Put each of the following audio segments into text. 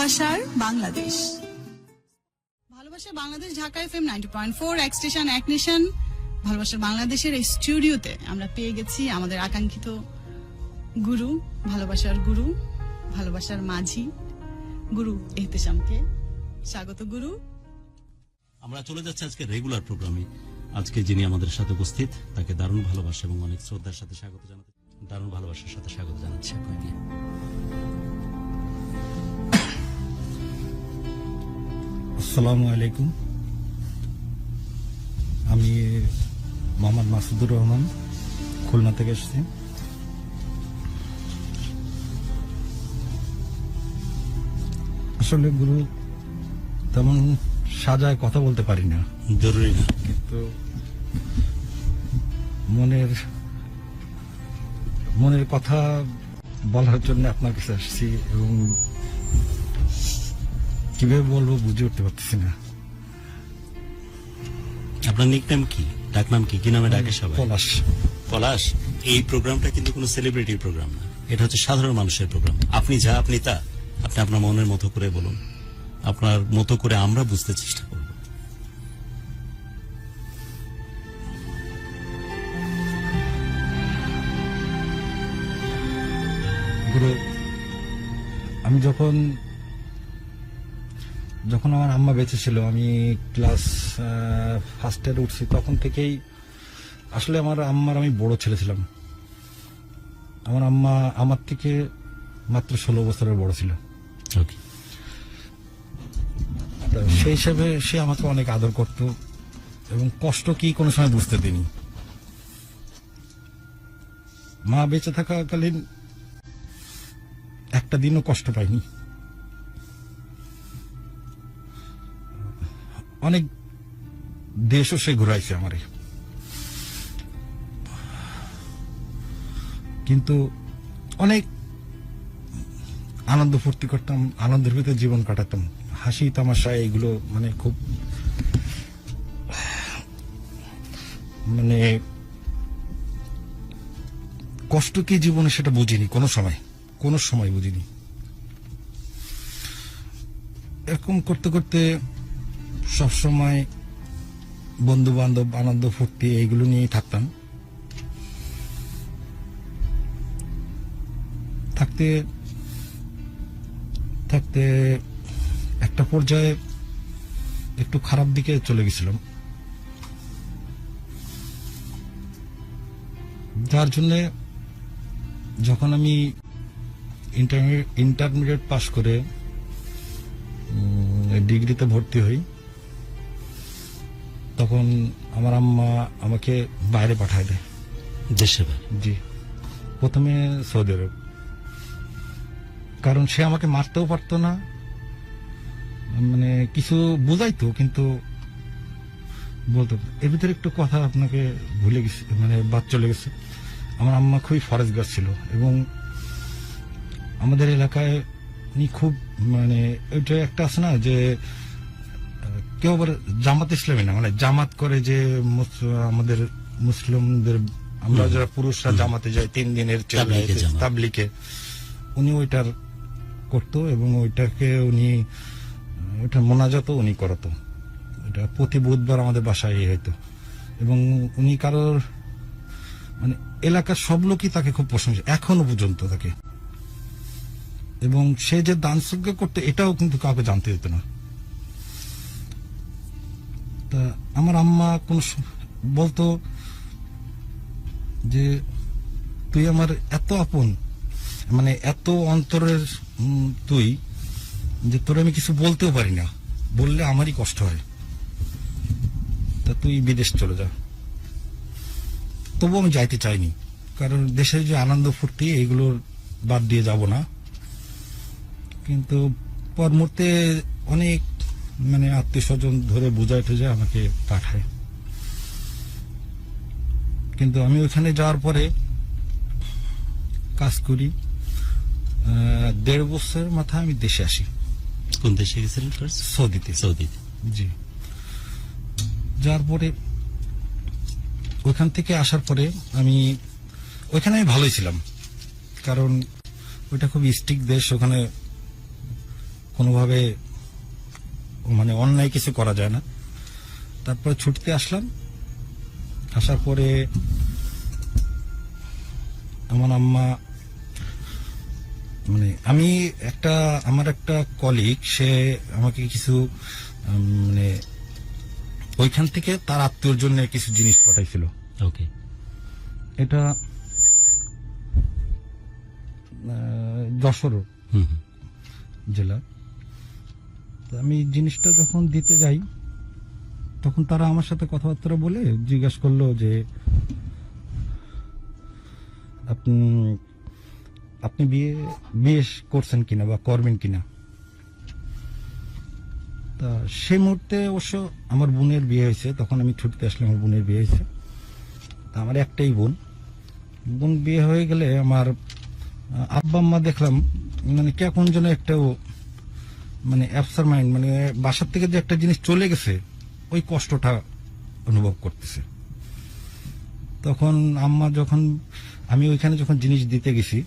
ভালোবাসার বাংলাদেশ, ভালোবাসার বাংলাদেশ, ঢাকা FM 90.4 এক স্টেশন এক নেশন। ভালোবাসার বাংলাদেশের এই স্টুডিওতে আমরা পেয়ে গেছি আমাদের আকাঙ্ক্ষিত গুরু, ভালোবাসার গুরু, ভালোবাসার মাঝি গুরু এহতেশামকে। স্বাগত গুরু। আমরা চলে যাচ্ছি আজকে রেগুলার প্রোগ্রামে। আজকে যিনি আমাদের সাথে উপস্থিত তাকে দারুণ ভালোবাসা এবং অনেক শ্রদ্ধার সাথে স্বাগত জানাতে, দারুণ ভালোবাসার সাথে স্বাগত জানাচ্ছি আপনাকে। আসসালামু আলাইকুম। আমি মোহাম্মদ মাসুদুর রহমান, খুলনা থেকে এসেছি। আসলে গুরু তেমন সাজায় কথা বলতে পারি না, জরুরি না, কিন্তু মনের কথা বলার জন্য আপনার কাছে আসছি এবং কিভাবে বলবো বুঝে উঠতে পারতেছি না। আপনার নিকনেম কি, ডাকনাম কি, কি নামে ডাকে সবাই? পলাশ। পলাশ। এই প্রোগ্রামটা কিন্তু কোনো সেলিব্রিটির প্রোগ্রাম না, এটা হচ্ছে সাধারণ মানুষের প্রোগ্রাম। আপনি যা, আপনি তা, আপনি আপনার মনের মতো করে বলুন, আপনার মতো করে আমরা বুঝতে চেষ্টা করব। গুরু, আমি যখন আমার আম্মা বেঁচে ছিল, আমি ক্লাস ফার্স্ট ইয়ারে উঠছি, তখন থেকেই আসলে আমার আম্মার আমি বড় ছেলে ছিলাম। আমার আম্মা আমার থেকে মাত্র 16 বছরের বড় ছিল। সেই হিসেবে সে আমাকে অনেক আদর করত এবং কষ্ট কি কোনো সময় বুঝতে দিনি। মা বেঁচে থাকাকালীন একটা দিনও কষ্ট পাইনি। অনেক দেশও সে ঘুরাইছে আমারে, কিন্তু অনেক আনন্দ ফুর্তি করতাম, আনন্দের ভিতরে জীবন কাটাতাম, হাসি তামাশা এগুলো মানে খুব কষ্ট কি জীবনে সেটা বুঝিনি কোনো সময় বুঝিনি। এরকম করতে করতে সবসময় বন্ধু বান্ধব, আনন্দ ফুর্তি এইগুলো নিয়েই থাকতাম। থাকতে থাকতে একটা পর্যায়ে একটু খারাপ দিকে চলে গেছিলাম, যার জন্যে যখন আমি ইন্টারমিডিয়েট পাশ করে ডিগ্রিতে ভর্তি হই, তখন আমার আম্মা আমাকে বাইরে পাঠায় দেয়। দেশে? জি, প্রথমে সৌদি আরব। কারণ সে আমাকে মারতেও পারতো না, মানে কিছু বুঝাইতো কিন্তু বলতো। এর ভিতরে একটু কথা আপনাকে ভুলে গেছি, মানে বাদ চলে গেছে। আমার আম্মা খুবই ফরেজগার ছিল এবং আমাদের এলাকায় খুব মানে ওইটা একটা আছে না যে কেউ আবার জামাত ইসলামী না, মানে জামাত করে যে আমাদের মুসলিমদের, আমরা যারা পুরুষরা জামাতে যাই 3 দিনের তাবলিগে, উনি ওইটার করতো এবং ওইটাকে ওইটা মোনাজাতও উনি করতো। এটা প্রতি বুধবার আমাদের বাসায় হইতো এবং উনি কারোর মানে এলাকার সব লোকই তাকে খুব প্রশংসা, এখনো পর্যন্ত তাকে। এবং সে যে দান সজ্ঞ করতো এটাও কিন্তু কাউকে জানতে দিত না। তা আমার আম্মা কোন বলতো যে তুই আমার এত আপন, মানে এত অন্তরের তুই, যে তোর আমি কিছু বলতেও পারি না, বললে আমারই কষ্ট হয়, তা তুই বিদেশ চলে যা। তবু আমি যাইতে চাইনি, কারণ দেশের যে আনন্দ ফুর্তি এইগুলোর বাদ দিয়ে যাব না। কিন্তু পর মুহূর্তে অনেক মানে আত্মীয় স্বজন ধরে বুঝায় টুঝে আমাকে পাঠায়। কিন্তু আমি ওখানে যাওয়ার পরে কাজ করি, 1.5 বছরের মাথায় আমি দেশে আসি। কোন দেশে গেছিলেন? সৌদিতে। জি। যার পরে ওইখান থেকে আসার পরে আমি ওইখানে ভালোই ছিলাম, কারণ ওইটা খুব স্ট্রিক্ট দেশ, ওখানে কোনোভাবে মানে অন্যায় কিছু করা যায় না। তারপরে ছুটিতে আসলাম, আসার পরে আমার আম্মা মানে আমার একটা কলিগ, সে আমাকে কিছু মানে ওইখান থেকে তার আত্মীয়র জন্য কিছু জিনিস পাঠাইছিল। ওকে। এটা যশোর হুম হুম। জেলা। তো আমি জিনিসটা যখন দিতে যাই, তখন তারা আমার সাথে কথাবার্তা বলে জিজ্ঞাসা করলো যে আপনি বিয়ে করছেন কিনা বা করবেন কিনা। তা সেই মুহূর্তে অবশ্য আমার বোনের বিয়ে হয়েছে, তখন আমি ছুটিতে আসলে আমার বোনের বিয়ে হয়েছে। তা আমার একটাই বোন বিয়ে হয়ে গেলে আমার আব্বা আম্মা দেখলাম মানে কেমন যেন একটা মানে অ্যাবসার মাইন্ড, মানে বাসার থেকে যে একটা জিনিস চলে গেছে ওই কষ্টটা অনুভব করতেছে। তখন আম্মা আমি ওইখানে যখন জিনিস দিতে গেছি,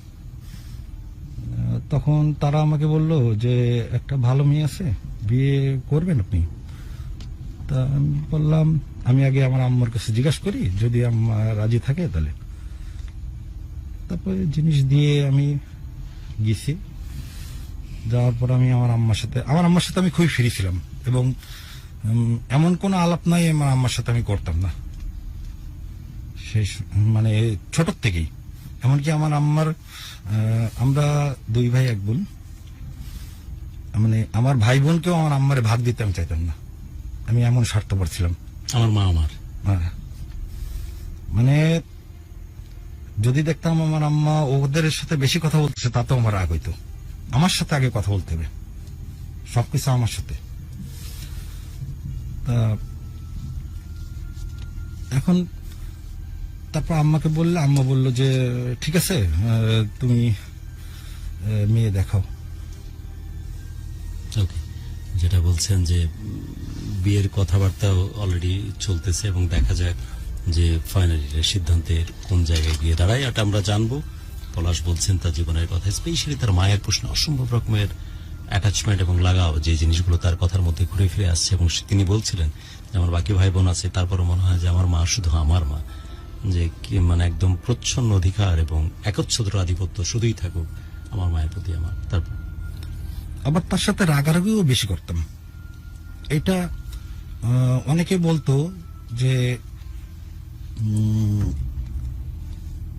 তখন তারা আমাকে বলল যে একটা ভালো মেয়ে আছে, বিয়ে করবেন আপনি? তা আমি বললাম আমি আগে আমার আম্মার কাছে জিজ্ঞাসা করি, যদি আম্মা রাজি থাকে তাহলে। তারপরে জিনিস দিয়ে আমি গেছি। যাওয়ার পর আমি আমার আম্মার সাথে আমি খুবই ফ্রি ছিলাম, এবং এমন কোনো আলাপ নাই আমার আম্মার সাথে আমি করতাম না সেই মানে ছোট থেকেই। এমনকি আমার আম্মার আমরা 2 ভাই 1 বোন, মানে আমার ভাই বোনকেও আমার আম্মারে ভাগ দিতে আমি চাইতাম না, আমি এমন স্বার্থপর ছিলাম। আমার মা মানে যদি দেখতাম আমার আম্মা ওদের সাথে বেশি কথা বলতেছে, তাতেও আমার রাগ হইতো। আমার সাথে আগে কথা বলতে হবে, সবকিছু আমার সাথে। তা এখন তারপর আম্মাকে বললে, আম্মা বলল যে ঠিক আছে, তুমি মেয়ে দেখাও। ওকে। যেটা বলছেন যে বিয়ের কথাবার্তা অলরেডি চলতেছে এবং দেখা যাক যে ফাইনালি সিদ্ধান্তের কোন জায়গায় গিয়ে দাঁড়ায়, এটা আমরা জানবো। পলাশ বলছেন তার জীবনের কথা, স্পেশালি তার মায়ের প্রশ্নে অসম্ভব রকমের অ্যাটাচমেন্ট এবং লাগাও, যে জিনিসগুলো তার কথার মধ্যে ঘুরে ফিরে আসছে। এবং তিনি বলছিলেন যে আমার বাকি ভাই বোন আছে, তারপরও মনে হয় যে আমার মা শুধু আমার মা, যে মানে একদম প্রচ্ছন্ন অধিকার এবং একচ্ছত্র আধিপত্য শুধুই থাকুক আমার মায়ের প্রতি আমার। তারপর আবার তার সাথে রাগারাগিও বেশি করতাম। এটা অনেকে বলতো যে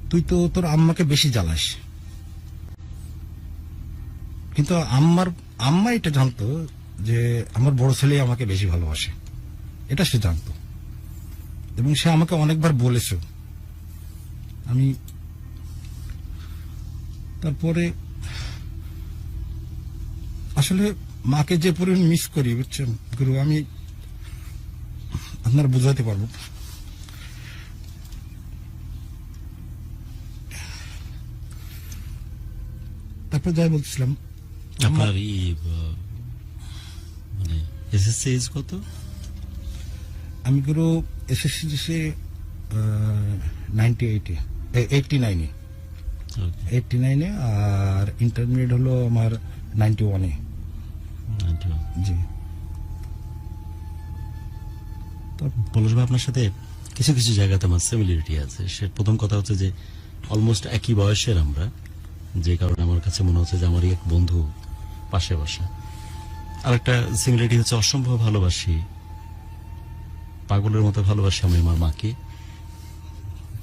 তুই তো তোর আম্মাকে বেশি জ্বালাস, কিন্তু আম্মা এটা জানতো যে আমার বড় ছেলে আমাকে বেশি ভালোবাসে, এটা সে জানতো, এবং সে আমাকে অনেকবার বলেছে। আমি তারপরে আসলে মাকে যে পরিমাণ মিস করি বুঝছেন গুরু, আমি আপনারা বুঝাতে পারবো। তারপর যাই বলছিলাম, আপনার মানে এসএসসি এজ কত? আমি গুরু এসএসসি দিছি 89-এ, আর ইন্টারমিডিয়েট হলো আমার 91-এ। জি। পলাশ ভাই, আপনার সাথে কিছু কিছু জায়গাতে আমার সিমিলারিটি আছে। সে প্রথম কথা হচ্ছে যে অলমোস্ট একই বয়সের আমরা, যে কারণে আমার কাছে মনে হচ্ছে যে আমারই এক বন্ধু পাশে বসা। আর একটা সিমিলারিটি হচ্ছে অসম্ভব ভালোবাসি, পাগলের মতো ভালোবাসি আমি আমার মাকে।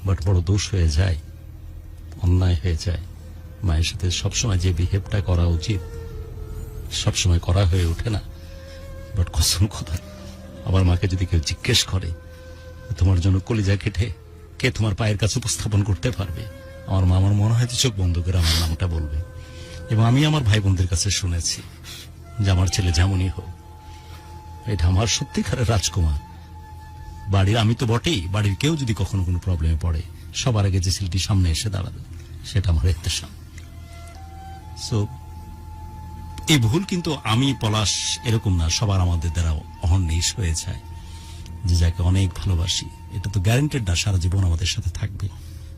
বাট বড় দোষ হয়ে যায়, অন্যায় হয়ে যায়। মায়ের সাথে সবসময় যে বিহেভটা করা উচিত সবসময় করা হয়ে ওঠে না। বাট কসম কথা, আমার মাকে যদি কেউ জিজ্ঞেস করে তোমার জন্য কলিজা কেটে কে তোমার পায়ের কাছে উপস্থাপন করতে পারবে, আমার মা আমার মনে হয় চোখ বন্ধ করে আমার নামটা বলবে। এবং আমি আমার ভাই বোনদের কাছে শুনেছি যে আমার ছেলে যেমনই হোক, এটা আমার সত্যিকারের রাজকুমার। বাড়ির আমি তো বটেই, বাড়ির কেউ যদি কখনো কোনো প্রবলেমে পড়ে সবার আগে যে ছেলেটি সামনে এসে দাঁড়াবে সেটা আমার ইহতেশাম। সো এই ভুল কিন্তু আমি পলাশ এরকম না, সবার আমাদের দ্বারা অহর্নিশ হয়ে যায়। যে যাকে অনেক ভালোবাসি এটা তো গ্যারান্টেড না সারা জীবন আমাদের সাথে থাকবে।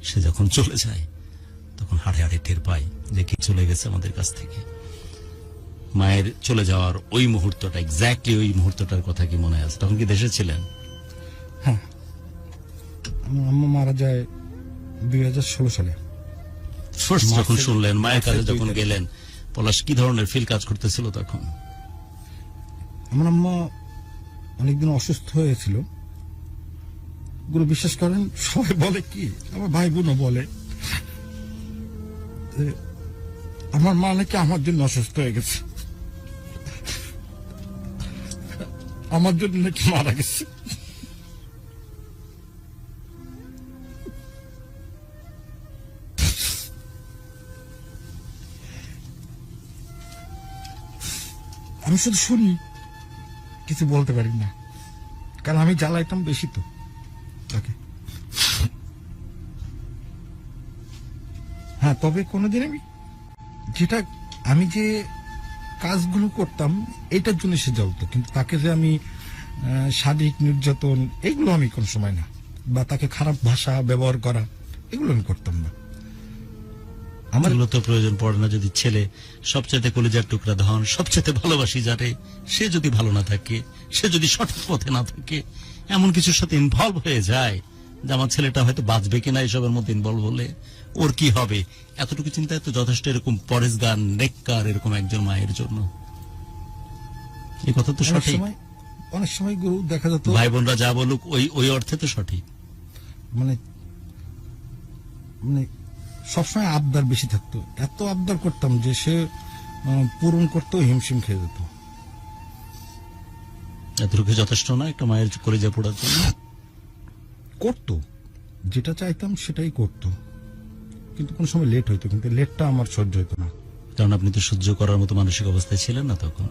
সে যখন চলে যায় তখন হাড়ে হাড়ে টের পাই যে কি চলে গেছে আমাদের কাছ থেকে। মায়ের চলে যাওয়ার ওই মুহূর্তটা, এক্স্যাক্টলি ওই মুহূর্তটার কথা কি মনে আছে? তখন কি দেশে ছিলেন? হ্যাঁ, আমার আম্মা মারা যায় 2016 সালে। ফার্স্ট যখন মার্চের- শুনলেন, মায়ের কাছে মার্চের যখন 2 তারিখ। গেলেন, পলাশ কি ধরনের ফিল কাজ করতেছিল তখন? আমার আম্মা অনেকদিন অসুস্থ হয়েছিল। গুলো বিশ্বাস করেন, সবাই বলে কি, আমার ভাই বোনও বলে যে আমার মা নাকি আমার জন্য অসুস্থ হয়ে গেছে, আমার জন্য নাকি মারা গেছে। আমি শুধু শুনি, কিছু বলতে পারি না, কারণ আমি জ্বালাইতাম বেশি তো তাকে। হ্যাঁ, তবে কোনোদিন আমি যে কাজগুলো করতাম এটার জন্য সে জ্বলতো, কিন্তু তাকে যে আমি শারীরিক নির্যাতন এগুলো আমি কোন সময় না, বা তাকে খারাপ ভাষা ব্যবহার করা এগুলো আমি করতাম না। আমার এগুলো তো প্রয়োজন পড়ে না। যদি ছেলে সবচেয়ে কলিজার টুকরা ধন, সবচেয়ে ভালোবাসি যারে, সে যদি ভালো না থাকে, সে যদি সঠিক পথে না থাকে, এমন কিছুর সাথে ইনভলভ হয়ে যায় যে আমার ছেলেটা হয়তো বাঁচবে কিনা এসবের মধ্যে ইনভলভ হলে ওর কি হবে, এতটুকু চিন্তায় তো যথেষ্ট এরকম পরেশগার নেককার এরকম একজন মায়ের জন্য। এই কথা তো সঠিক। অনেক সময় গুরু দেখা যেত ভাই বোনরা যা বলুক ওই অর্থে তো সঠিক। মানে মানে সবসময় আবদার বেশি থাকতো, এত আবদার করতাম যে সে পূরণ করতো হিমশিম খেয়ে যেত। এতটুকু যথেষ্ট না একটা মায়ের কলিজা পোড়ার জন্য? করতো, যেটা চাইতাম সেটাই করতো, কিন্তু কোন সময় লেট হইতো, কিন্তু লেটটা আমার সহ্য হইতো না। কারণ আপনি তো সহ্য করার মতো মানসিক অবস্থায় ছিলেন না তখন।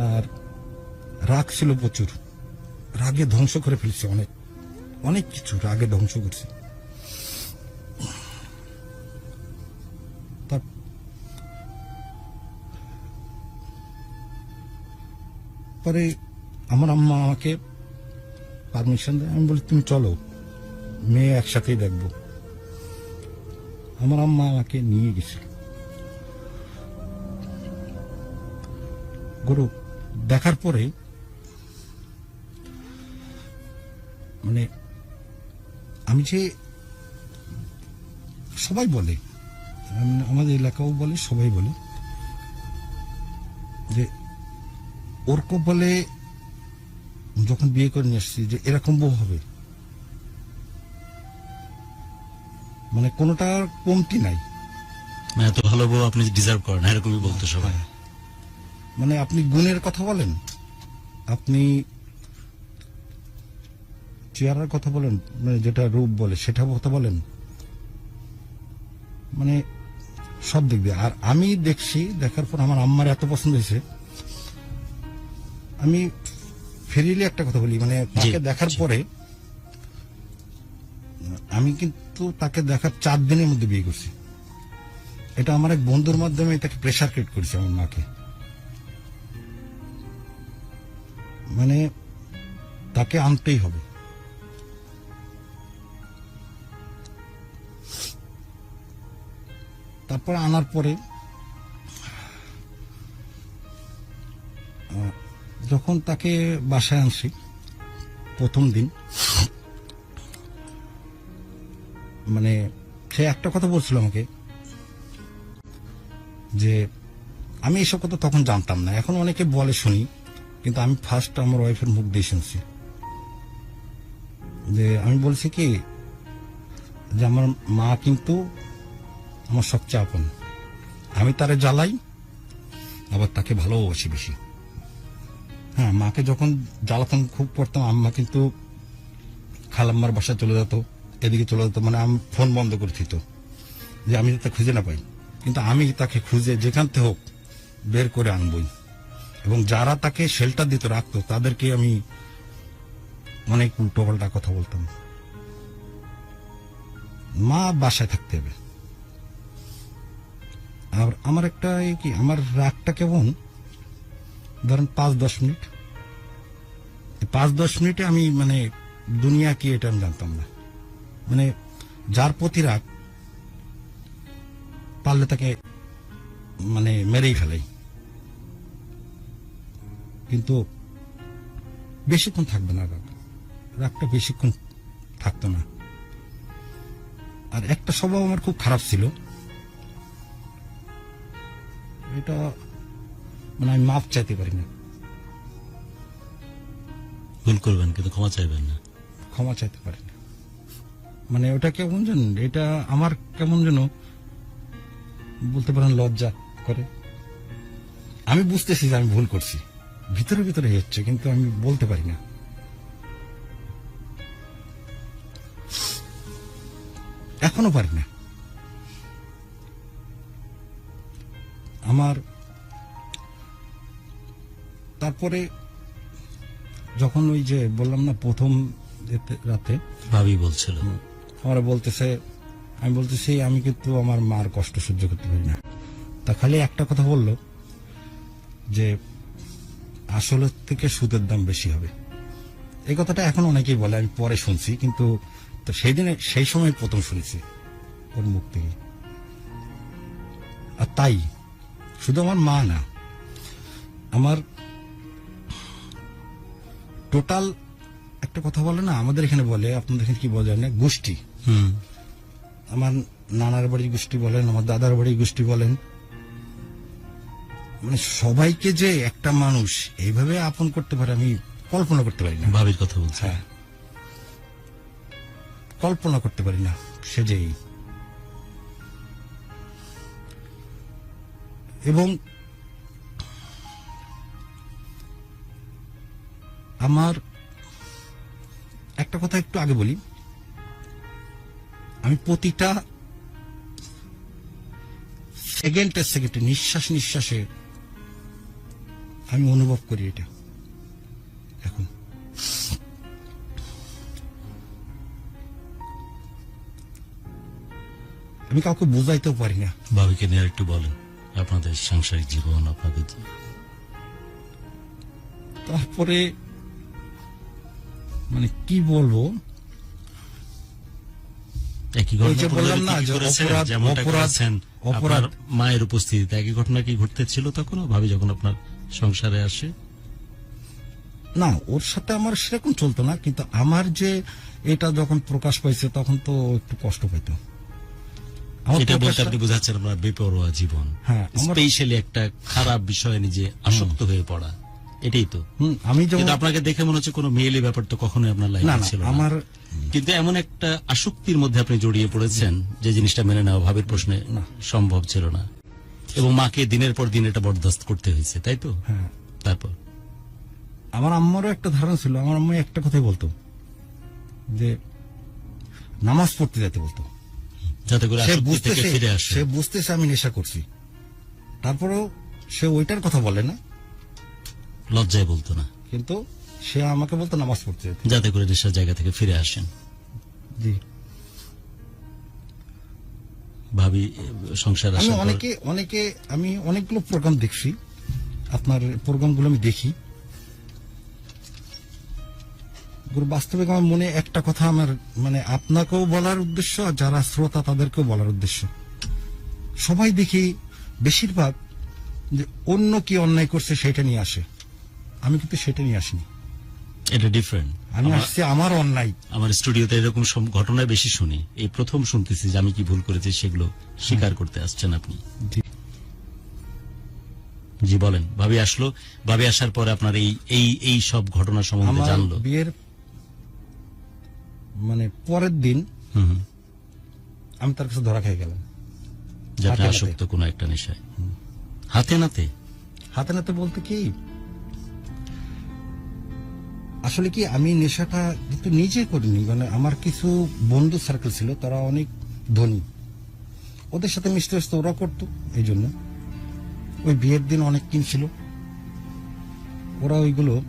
আর রাগ ছিল প্রচুর, রাগে ধ্বংস করে ফেলছি, অনেক অনেক কিছু রাগে ধ্বংস করছি। পরে আমার আম্মা আমাকে পারমিশন দেয়, আমি বলি তুমি চলো, মেয়ে একসাথেই দেখবো। আমার আম্মা আমাকে নিয়ে গেছিল। গুরু দেখার পরে মানে আমি যে, সবাই বলে, আমাদের এলাকাও বলে, সবাই বলে যে ওর বলে যখন বিয়ে করে নিয়ে আসছি যে এরকম বউ হবে, মানে কোনোটার কমতি নাই। মানে এত ভালো বউ আপনি ডিজার্ভ করেন, এরকমই বলতো সবাই। মানে আপনি গুণের কথা বলেন, আপনি চেহারার কথা বলেন, মানে যেটা রূপ বলে সেটা কথা বলেন, মানে সব দিক দিয়ে। আর আমি দেখছি, দেখার পর আমার আম্মার এত পছন্দ হয়েছে। আমি ফেরিলি একটা কথা বলি, মানে তাকে দেখার পরে আমি কিন্তু তাকে দেখার 4 দিনের মধ্যে বিয়ে করছি। এটা আমার এক বন্ধুর মাধ্যমে তাকে প্রেসার ক্রিয়েট করেছে আমার মাকে, মানে তাকে আনতেই হবে। তারপর আনার পরে যখন তাকে বাসায় আনছি প্রথম দিন, মানে সে একটা কথা বলছিল আমাকে যে আমি এইসব কথা তখন জানতাম না, এখন অনেকে বলে শুনি, কিন্তু আমি ফার্স্ট আমার ওয়াইফের মুখ দিয়ে শুনছি। যে আমি বলছি কি যে আমার মা কিন্তু আমার সবচেয়ে আপন, আমি তারে জ্বালাই আবার তাকে ভালোবাসি বেশি। হ্যাঁ, মাকে যখন জ্বালাতন খুব করতাম, আম্মা কিন্তু খালাম্মার বাসায় চলে যেত, এদিকে চলে যেত, মানে আমি ফোন বন্ধ করে দিত যে আমি যাতে খুঁজে না পাই, কিন্তু আমি তাকে খুঁজে যেখান থেকে হোক বের করে আনবই। এবং যারা তাকে শেল্টার দিত, রাখতো, তাদেরকে আমি অনেক উল্টোপাল্টা কথা বলতাম। মা বাসায় থাকতে হবে। আর আমার একটা কি, আমার রাগটা কেমন, ধরেন 5-10 মিনিট, 5-10 মিনিটে আমি মানে দুনিয়া কি এটা আমি জানতাম না। মানে যার প্রতি রাগ, পারলে তাকে মানে মেরেই ফেলাই, কিন্তু বেশিক্ষণ থাকবে না রাগ, রাগটা বেশিক্ষণ থাকতো না। আর একটা স্বভাব আমার খুব খারাপ ছিল, এটা মানে আমি মাপ চাইতে পারি না, ভুল করবেন কিন্তু ক্ষমা চাইবেন না। ক্ষমা চাইতে পারি না। মানে ওটা কেমন জানেন, এটা আমার কেমন যেন বলতে পারেন লজ্জা করে। আমি বুঝতেছি যে আমি ভুল করছি, ভিতরে ভিতরে হচ্ছে, কিন্তু আমি বলতে পারি না। এখনো পারি না। আমার তারপরে যখন ওই যে বললাম না প্রথম রাতে ভাবি বলছিল আমার বলতেছে, আমি বলতেছি আমি কিন্তু আমার মার কষ্ট সহ্য করতে পারি না। তা খালি একটা কথা বললো যে আসলের থেকে সুদের দাম বেশি হবে। এই কথাটা এখন অনেকেই বলে, আমি পরে শুনছি, কিন্তু তো সেই দিনে সেই সময় প্রথম শুনেছি ওর মুখ থেকে। আর তাই শুধু আমার মা না, আমার টোটাল একটা কথা বলে না, আমাদের এখানে বলে, আপনাদের এখানে কি বলে জানেন, গোষ্ঠী। আমার নানার বাড়ির গোষ্ঠী বলেন, আমার দাদার বাড়ির গোষ্ঠী বলেন, মানে সবাইকে যে একটা মানুষ এইভাবে আপন করতে পারে আমি কল্পনা করতে পারি না। ভাবির কথা বলছে। হ্যাঁ, কল্পনা করতে পারি না সে যেই। এবং আমার একটা কথা একটু আগে বলি, আমি প্রতিটা সেকেন্ডে নিঃশ্বাস নিঃশ্বাসে আমি অনুভব করি এটা। এখন আমি কাউকে বোঝাইতেও পারি না। ভাবিকে নিয়ে একটু বলেন আপনাদের সাংসারিক জীবন, আপনাদের তারপরে মানে কি বলবো, একই ওই যে ঘটনা বললাম না কি যে করেছেন, অপরাধ- যেমনটা অপরাধ- করেছেন অপরাধ। আপনার মায়ের উপস্থিতিতে একই ঘটনা কি ঘটতেছিল তখনও ভাবি যখন আপনার সংসারে আসে? না, ওর সাথে আমার সেরকম চলতো না, কিন্তু আমার যে এটা যখন প্রকাশ পাইছে তখন তো একটু কষ্ট পাইতো। আমার এটা বলতে প্রকাশটা- আপনি বোঝাচ্ছেন আপনার বেপরোয়া জীবন, হ্যাঁ, আমার- স্পেশালি একটা খারাপ বিষয়ে নিজে আসক্ত হয়ে পড়া, এটাই তো। আমি যেমন কিন্তু আপনাকে দেখে মনে হচ্ছে কোনো মেয়েলি ব্যাপার তো কখনোই আপনার না লাইফে না ছিল না। আমার কিন্তু এমন একটা আসক্তির মধ্যে আপনি জড়িয়ে পড়েছেন যে জিনিসটা মেনে নেওয়া ভাবের প্রশ্নে না। সম্ভব ছিল না, এবং মাকে দিনের পর দিন এটা বরদাস্ত করতে হয়েছে, তাই তো? হ্যাঁ, তারপর আমার আম্মারও একটা ধারণা ছিল, আমার আম্মা একটা কথাই বলতো যে নামাজ পড়তে যেতে বলতো। যাতে করে সে আসক্তি থেকে বুঝতেছে, ফিরে আসে। সে বুঝতেছে আমি নেশা করছি, তারপরেও সে ওইটার কথা বলে না, লজ্জায় বলতো না, কিন্তু সে আমাকে বলতো নামাজ পড়তে যেতে। যাতে করে নেশার জায়গা থেকে ফিরে আসেন। জি, ভাবি সংসার আমি আসার পর অনেকে আমি অনেকগুলো প্রোগ্রাম দেখছি, আপনার প্রোগ্রামগুলো আমি দেখি। বাস্তবে আমার মনে একটা কথা আমার মানে আপনাকেও বলার উদ্দেশ্য, আর যারা শ্রোতা তাদেরকেও বলার উদ্দেশ্য, সবাই দেখি বেশিরভাগ যে অন্য কি অন্যায় করছে সেটা নিয়ে আসে, আমি কিন্তু সেটা নিয়ে আসিনি। এটা ডিফারেন্ট। আমি আসছি আমার অন্যায়। আমার স্টুডিওতে এরকম ঘটনায় বেশি শুনি, এই প্রথম শুনতেছি যে আমি কি ভুল করেছি সেগুলো স্বীকার করতে আসছেন আপনি। জি। জি বলেন, ভাবি আসলো, ভাবি আসার পরে আপনার এই এই এই সব ঘটনা সম্বন্ধে আমার জানলো। বিয়ের মানে পরের দিন হুম হুম। আমি তার কাছে ধরা খেয়ে গেলাম। যে আপনি হাতে নাতে। আসক্ত কোনো একটা নেশায়, হাতে নাতে। হাতে নাতে বলতে কি, আসলে কি আমি নেশাটা কিন্তু নিজে করিনি, মানে আমার কিছু বন্ধু সার্কেল ছিল, তারা অনেক ধনী, ওদের সাথে মিশতে মিশতে ওরা করতো, এই জন্য ওই বিয়ের দিন অনেক কিনছিল, ওরা ওইগুলো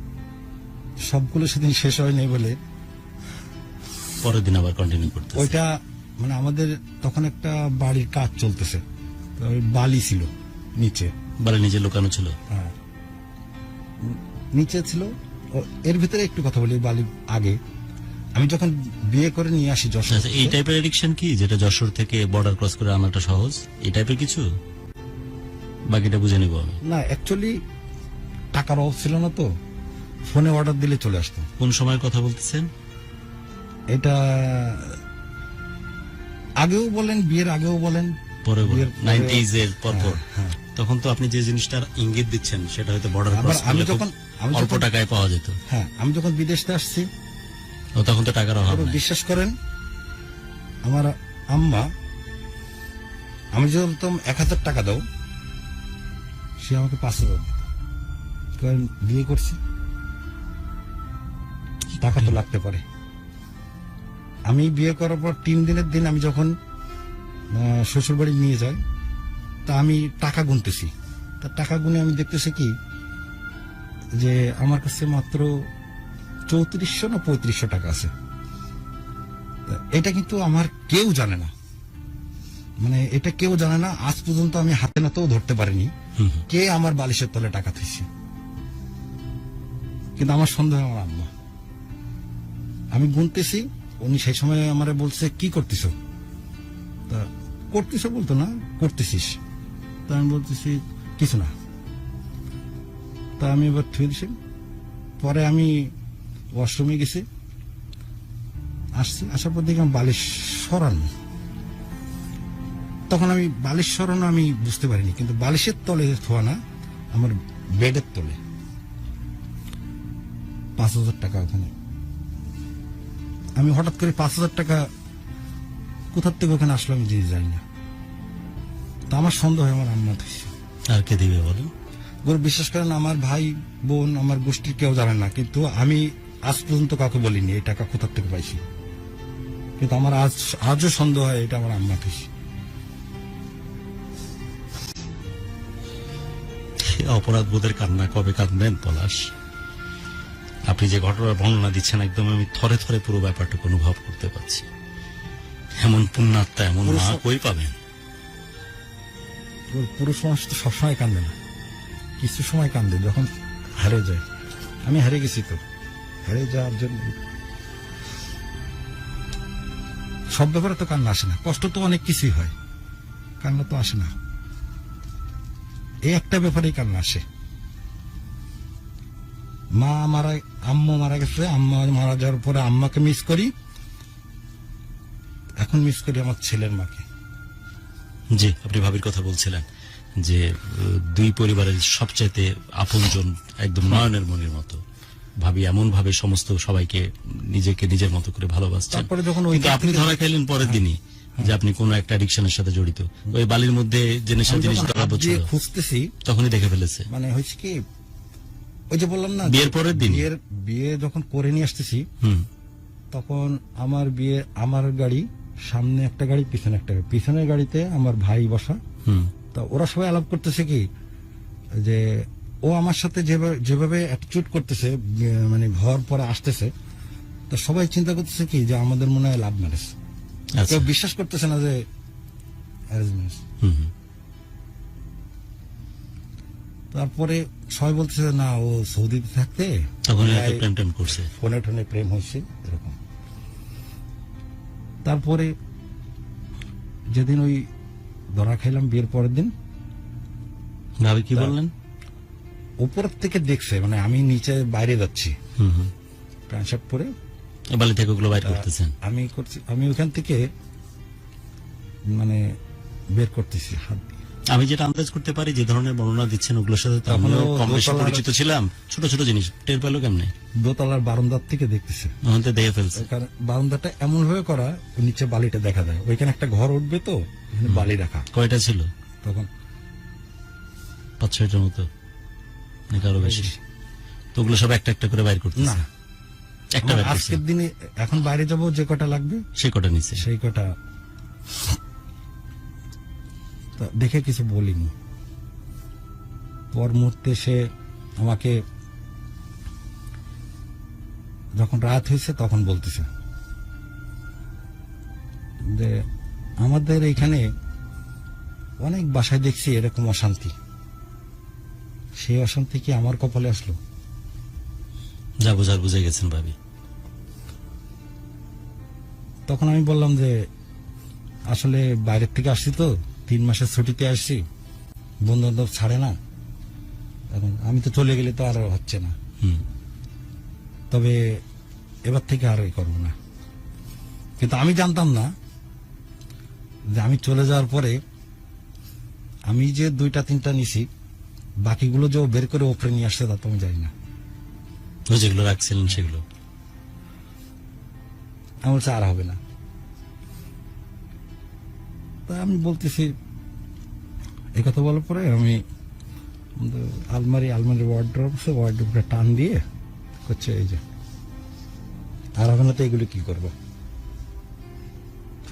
সবগুলো সেদিন শেষ হয় নাই বলে পরের দিন আবার কন্টিনিউ করতে। ওইটা মানে আমাদের তখন একটা বাড়ির কাজ চলতেছে, তো ওই বালি ছিল নিচে, বলে নিজে লুকানো ছিল। হ্যাঁ নিচে ছিল। এর ভিতরে একটু কথা বলি, বালি আগে আমি যখন বিয়ে করে নিয়ে আসি যশোর আচ্ছা, এই টাইপের এডিকশন কি যেটা যশোর থেকে বর্ডার ক্রস করে আনাটা সহজ, এই টাইপের কিছু? বাকিটা বুঝে নিব আমি। না, অ্যাকচুয়ালি টাকার অভাব ছিল না তো, ফোনে অর্ডার দিলে চলে আসতো। কোন সময়ের কথা বলতেছেন? এটা আগেও বলেন, বিয়ের আগেও বলেন, পরে বিয়ের পরে- 90s এর পরপর। হ্যাঁ। তখন তো আপনি যে জিনিসটার ইঙ্গিত দিচ্ছেন সেটা হয়তো বর্ডার আবার ক্রস আমি করলে খুব যখন অল্প টাকায় পাওয়া যেত। হ্যাঁ, আমি যখন বিদেশে আসছি, ও তখন তো টাকার অভাব পুরো নাই। বিশ্বাস করেন, আমার আম্মা, আমি যদি বলতাম 1000 টাকা দাও, সে আমাকে 5000 দিত। কারণ বিয়ে করছি, টাকা তো লাগতে পারে। আমি বিয়ে করার পর 3 দিনের দিন আমি যখন শ্বশুর বাড়ি নিয়ে যাই, তা আমি টাকা গুনতেছি। তা টাকা গুনে আমি দেখতেছি কি, যে আমার কাছে মাত্র 3400 না 3500 টাকা আছে। তা এটা কিন্তু আমার কেউ জানে না, মানে এটা কেউ জানে না। আজ পর্যন্ত আমি হাতে নাতেও ধরতে পারিনি হুম। কে আমার বালিশের তলে টাকা থইছে। কিন্তু আমার সন্দেহ আমার আম্মা। আমি গুনতেছি, উনি সেই সময় আমারে বলছে কি করতেছো, তা করতেছো বলতো না, করতেছিস। তা আমি বলতেছি কিছু না। তা আমি এবার থুয়ে দিছি। পরে আমি ওয়াশরুমে গেছি, আসছি, আসার পর দেখলাম বালিশ সরানো। তখন আমি বালিশ সরানো আমি বুঝতে পারিনি, কিন্তু বালিশের তলে থোয়া না, আমার বেডের তলে 5000 টাকা ওখানে। আমি হঠাৎ করে 5000 টাকা কোথার থেকে ওখানে আসলো আমি জানি না। তা আমার সন্দেহ হয় আমার আম্মা থইছে। আর কে দিবে বলেন? গরু বিশ্বাস করেন, আমার ভাই বোন আমার গোষ্ঠীর কেউ জানে না, কিন্তু আমি আজ পর্যন্ত কাউকে বলিনি এই টাকা কোথার থেকে পাইছি। কিন্তু আমার আজও সন্দেহ হয় এটা আমার আম্মা থইছে। অপরাধ বোধের কান্না কবে কাঁদবেন পলাশ? আপনি যে ঘটনার বর্ণনা দিচ্ছেন, একদম আমি থরে থরে পুরো ব্যাপারটাকে অনুভব করতে পারছি। এমন পুণ্যাত্মা, এমন মা কই পাবেন? পুরুষ মানুষ তো সবসময় কান্দে না, কিছু সময় কান্দে যখন হারে যায়। আমি হারে গেছি, তো হারে যাওয়ার জন্য সব ব্যাপারে তো কান্না আসে না। কষ্ট তো অনেক কিছুই হয়, কান্না তো আসে না। এই একটা ব্যাপারেই কান্না আসে। আম্মা মারা গেছে, আম্মা মারা যাওয়ার পরে আম্মাকে মিস করি, এখন মিস করি আমার ছেলের মাকে। জি, আপনি ভাবির কথা বলছিলেন যে দুই পরিবারের সবচাইতে আপনজন, একদম নয়নের মনির মতো। ভাবি এমন ভাবে সমস্ত সবাইকে নিজেকে নিজের মতো করে ভালোবাসছেন। তারপরে যখন ওই কিন্তু আপনি ধরা খাইলেন পরের দিনই যে আপনি কোন একটা অ্যাডিকশনের সাথে জড়িত। ওই বালির মধ্যে যে নেশা আমি জিনিস যখন ধরা হাত দিয়ে বছর খুঁজতেছি, তখনই দেখে ফেলেছে। মানে হয়েছে কি, ওই যে বললাম না, বিয়ের পরের দিন? বিয়ে যখন করে নিয়ে আসতেছি, হুম। তখন আমার গাড়ি সামনে একটা গাড়ি, পিছনে একটা গাড়ি। পিছনের গাড়িতে আমার ভাই বসা। হুম। তা ওরা সবাই আলাপ করতেছে কি, যে ও আমার সাথে যেভাবে অ্যাটিটিউড করতেছে, মানে ঘর পরে আসতেছে, তো সবাই চিন্তা করতেছে কি যে আমাদের মনে হয় লাভ ম্যারেজ। আচ্ছা। কেউ বিশ্বাস করতেছে না যে অ্যারেঞ্জ ম্যারেজ। হুম, হুম। তারপরে সবাই বলতেছে না, ও সৌদিতে থাকতে তখন হয়তো প্রেম টেম করছে। ফোনে টোনে প্রেম হয়েছে এরকম। তারপরে যেদিন ওই ধরা খাইলাম বিয়ের পরের দিন, ভাবি কি বললেন? উপর থেকে দেখছে, মানে আমি নিচে বাইরে যাচ্ছি হুম, হুম। প্যান্ট শার্ট পরে, এই বালি থেকে ওগুলো বাইর করতেছেন। আমি ওখান থেকে মানে বের করতেছি হাত দিয়ে। আমি যেটা আন্দাজ করতে পারি, যে ধরনের বর্ণনা দিচ্ছেন ওগুলোর সাথে তো আমিও তখনও কম বেশি দোতলার- পরিচিত ছিলাম। ছোট ছোট জিনিস টের পেলো কেমনে? দোতলার বারান্দার থেকে দেখতেছে, ওখান থেকে দেখে ফেলছে। কারণ বারান্দাটা এমন ভাবে করা, ওই নিচে বালিটা দেখা যায়। ওইখানে একটা ঘর উঠবে, তো ওখানে বালি রাখা। কয়টা ছিল? তখন 5-6টার মতো নাকি আরো বেশি? তো ওগুলো সব একটা একটা করে বাইর করতেছে। না, একটা আমার বাইর করছে, আজকের দিনে এখন বাইরে যাব, যে কটা লাগবে সে কটা নিচ্ছে। সেই কটা। তা দেখে কিছু বলিনি। পর মুহূর্তে সে আমাকে, যখন রাত হয়েছে তখন বলতেছে যে আমাদের এইখানে অনেক বাসায় দেখছি এরকম অশান্তি, সেই অশান্তি কি আমার কপালে আসলো? যা বোঝার বুঝে গেছেন ভাবি। তখন আমি বললাম যে আসলে বাইরের থেকে আসছি, তো 3 মাসের ছুটিতে আসছি, বন্ধু বান্ধব ছাড়ে না, এখন আমি তো চলে গেলে তো আর হচ্ছে না, হুম। তবে এবার থেকে আর করবো না। কিন্তু আমি জানতাম না যে আমি চলে যাওয়ার পরে আমি যে 2-3টা নিছি, বাকিগুলো যে ও বের করে ওপরে নিয়ে আসছে তা তো আমি জানি না। ওই যেগুলো রাখছিলেন সেগুলো আমি বলছি আর হবে না। তা আমি বলতেছি, এই কথা বলার পরে আমি আলমারি ওয়ার্ড্রোবটা টান দিয়ে করছে এই যে আর হবে না, তো এগুলো কি করবো?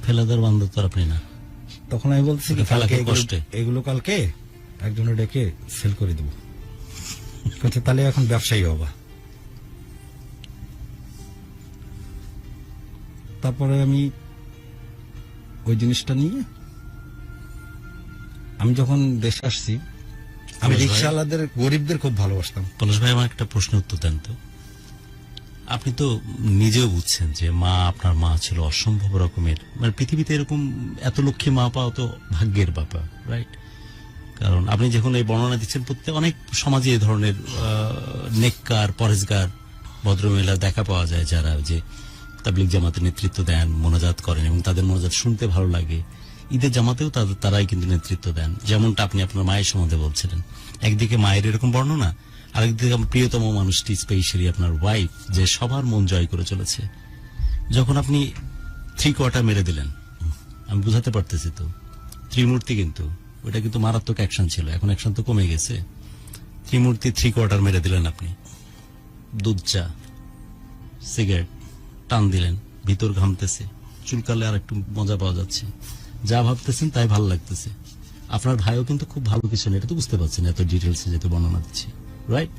ফেলে দেওয়ার বান্ধব তো আর আপনি না। তখন আমি বলছি কি, ওটা ফেলা কালকে খুব কষ্টে। এগুলো কালকে একজনে ডেকে সেল করে দেবো। বলছে তাহলে এখন ব্যবসায়ী হবা। তারপরে আমি ওই জিনিসটা নিয়ে আমি যখন দেশে আসছি, আমি পলাশ ভাই? রিক্সাওয়ালাদের গরিবদের খুব ভালোবাসতাম। পলাশ ভাই, আমার একটা প্রশ্ন উত্তর দেন তো। আপনি তো নিজেও বুঝছেন যে মা, আপনার মা ছিল অসম্ভব রকমের, মানে পৃথিবীতে এরকম এত লক্ষ্মী মা পাওয়া তো ভাগ্যের ব্যাপার, রাইট? কারণ আপনি যখন এই বর্ণনা দিচ্ছেন, প্রত্যেক অনেক সমাজে এই ধরনের নেককার, পরেশগার ভদ্রমহিলা দেখা পাওয়া যায়, যারা যে তাবলিগ জামাতে নেতৃত্ব দেন, মোনাজাত করেন এবং তাদের মোনাজাত শুনতে ভালো লাগে। ঈদের জামাতেও তারাই কিন্তু নেতৃত্ব দেন, যেমনটা আপনি আপনার মায়ের সম্বন্ধে বলছিলেন। একদিকে মায়ের এরকম বর্ণনা, আরেকদিকে আমার প্রিয়তম মানুষটি, স্পেশালি আপনার ওয়াইফ, যে সবার মন জয় করে চলেছে। যখন আপনি 3 মেরে দিলেন, আমি বুঝাতে পারতেছি তো, ত্রিমূর্তি কিন্তু ওটা কিন্তু মারাত্মক অ্যাকশন ছিল, এখন অ্যাকশন তো কমে গেছে। ত্রিমূর্তি 3 মেরে দিলেন আপনি, দুধ চা, সিগারেট টান দিলেন, ভিতর ঘামতেছে, চুলকালে আর একটু মজা পাওয়া যাচ্ছে, যা ভাবতেছেন তাই ভালো লাগতেছে। আপনার ভাইও কিন্তু খুব ভালো কিছু না, এটা তো বুঝতে পারছেন এত ডিটেলসে যেহেতু বর্ণনা দিচ্ছি, রাইট?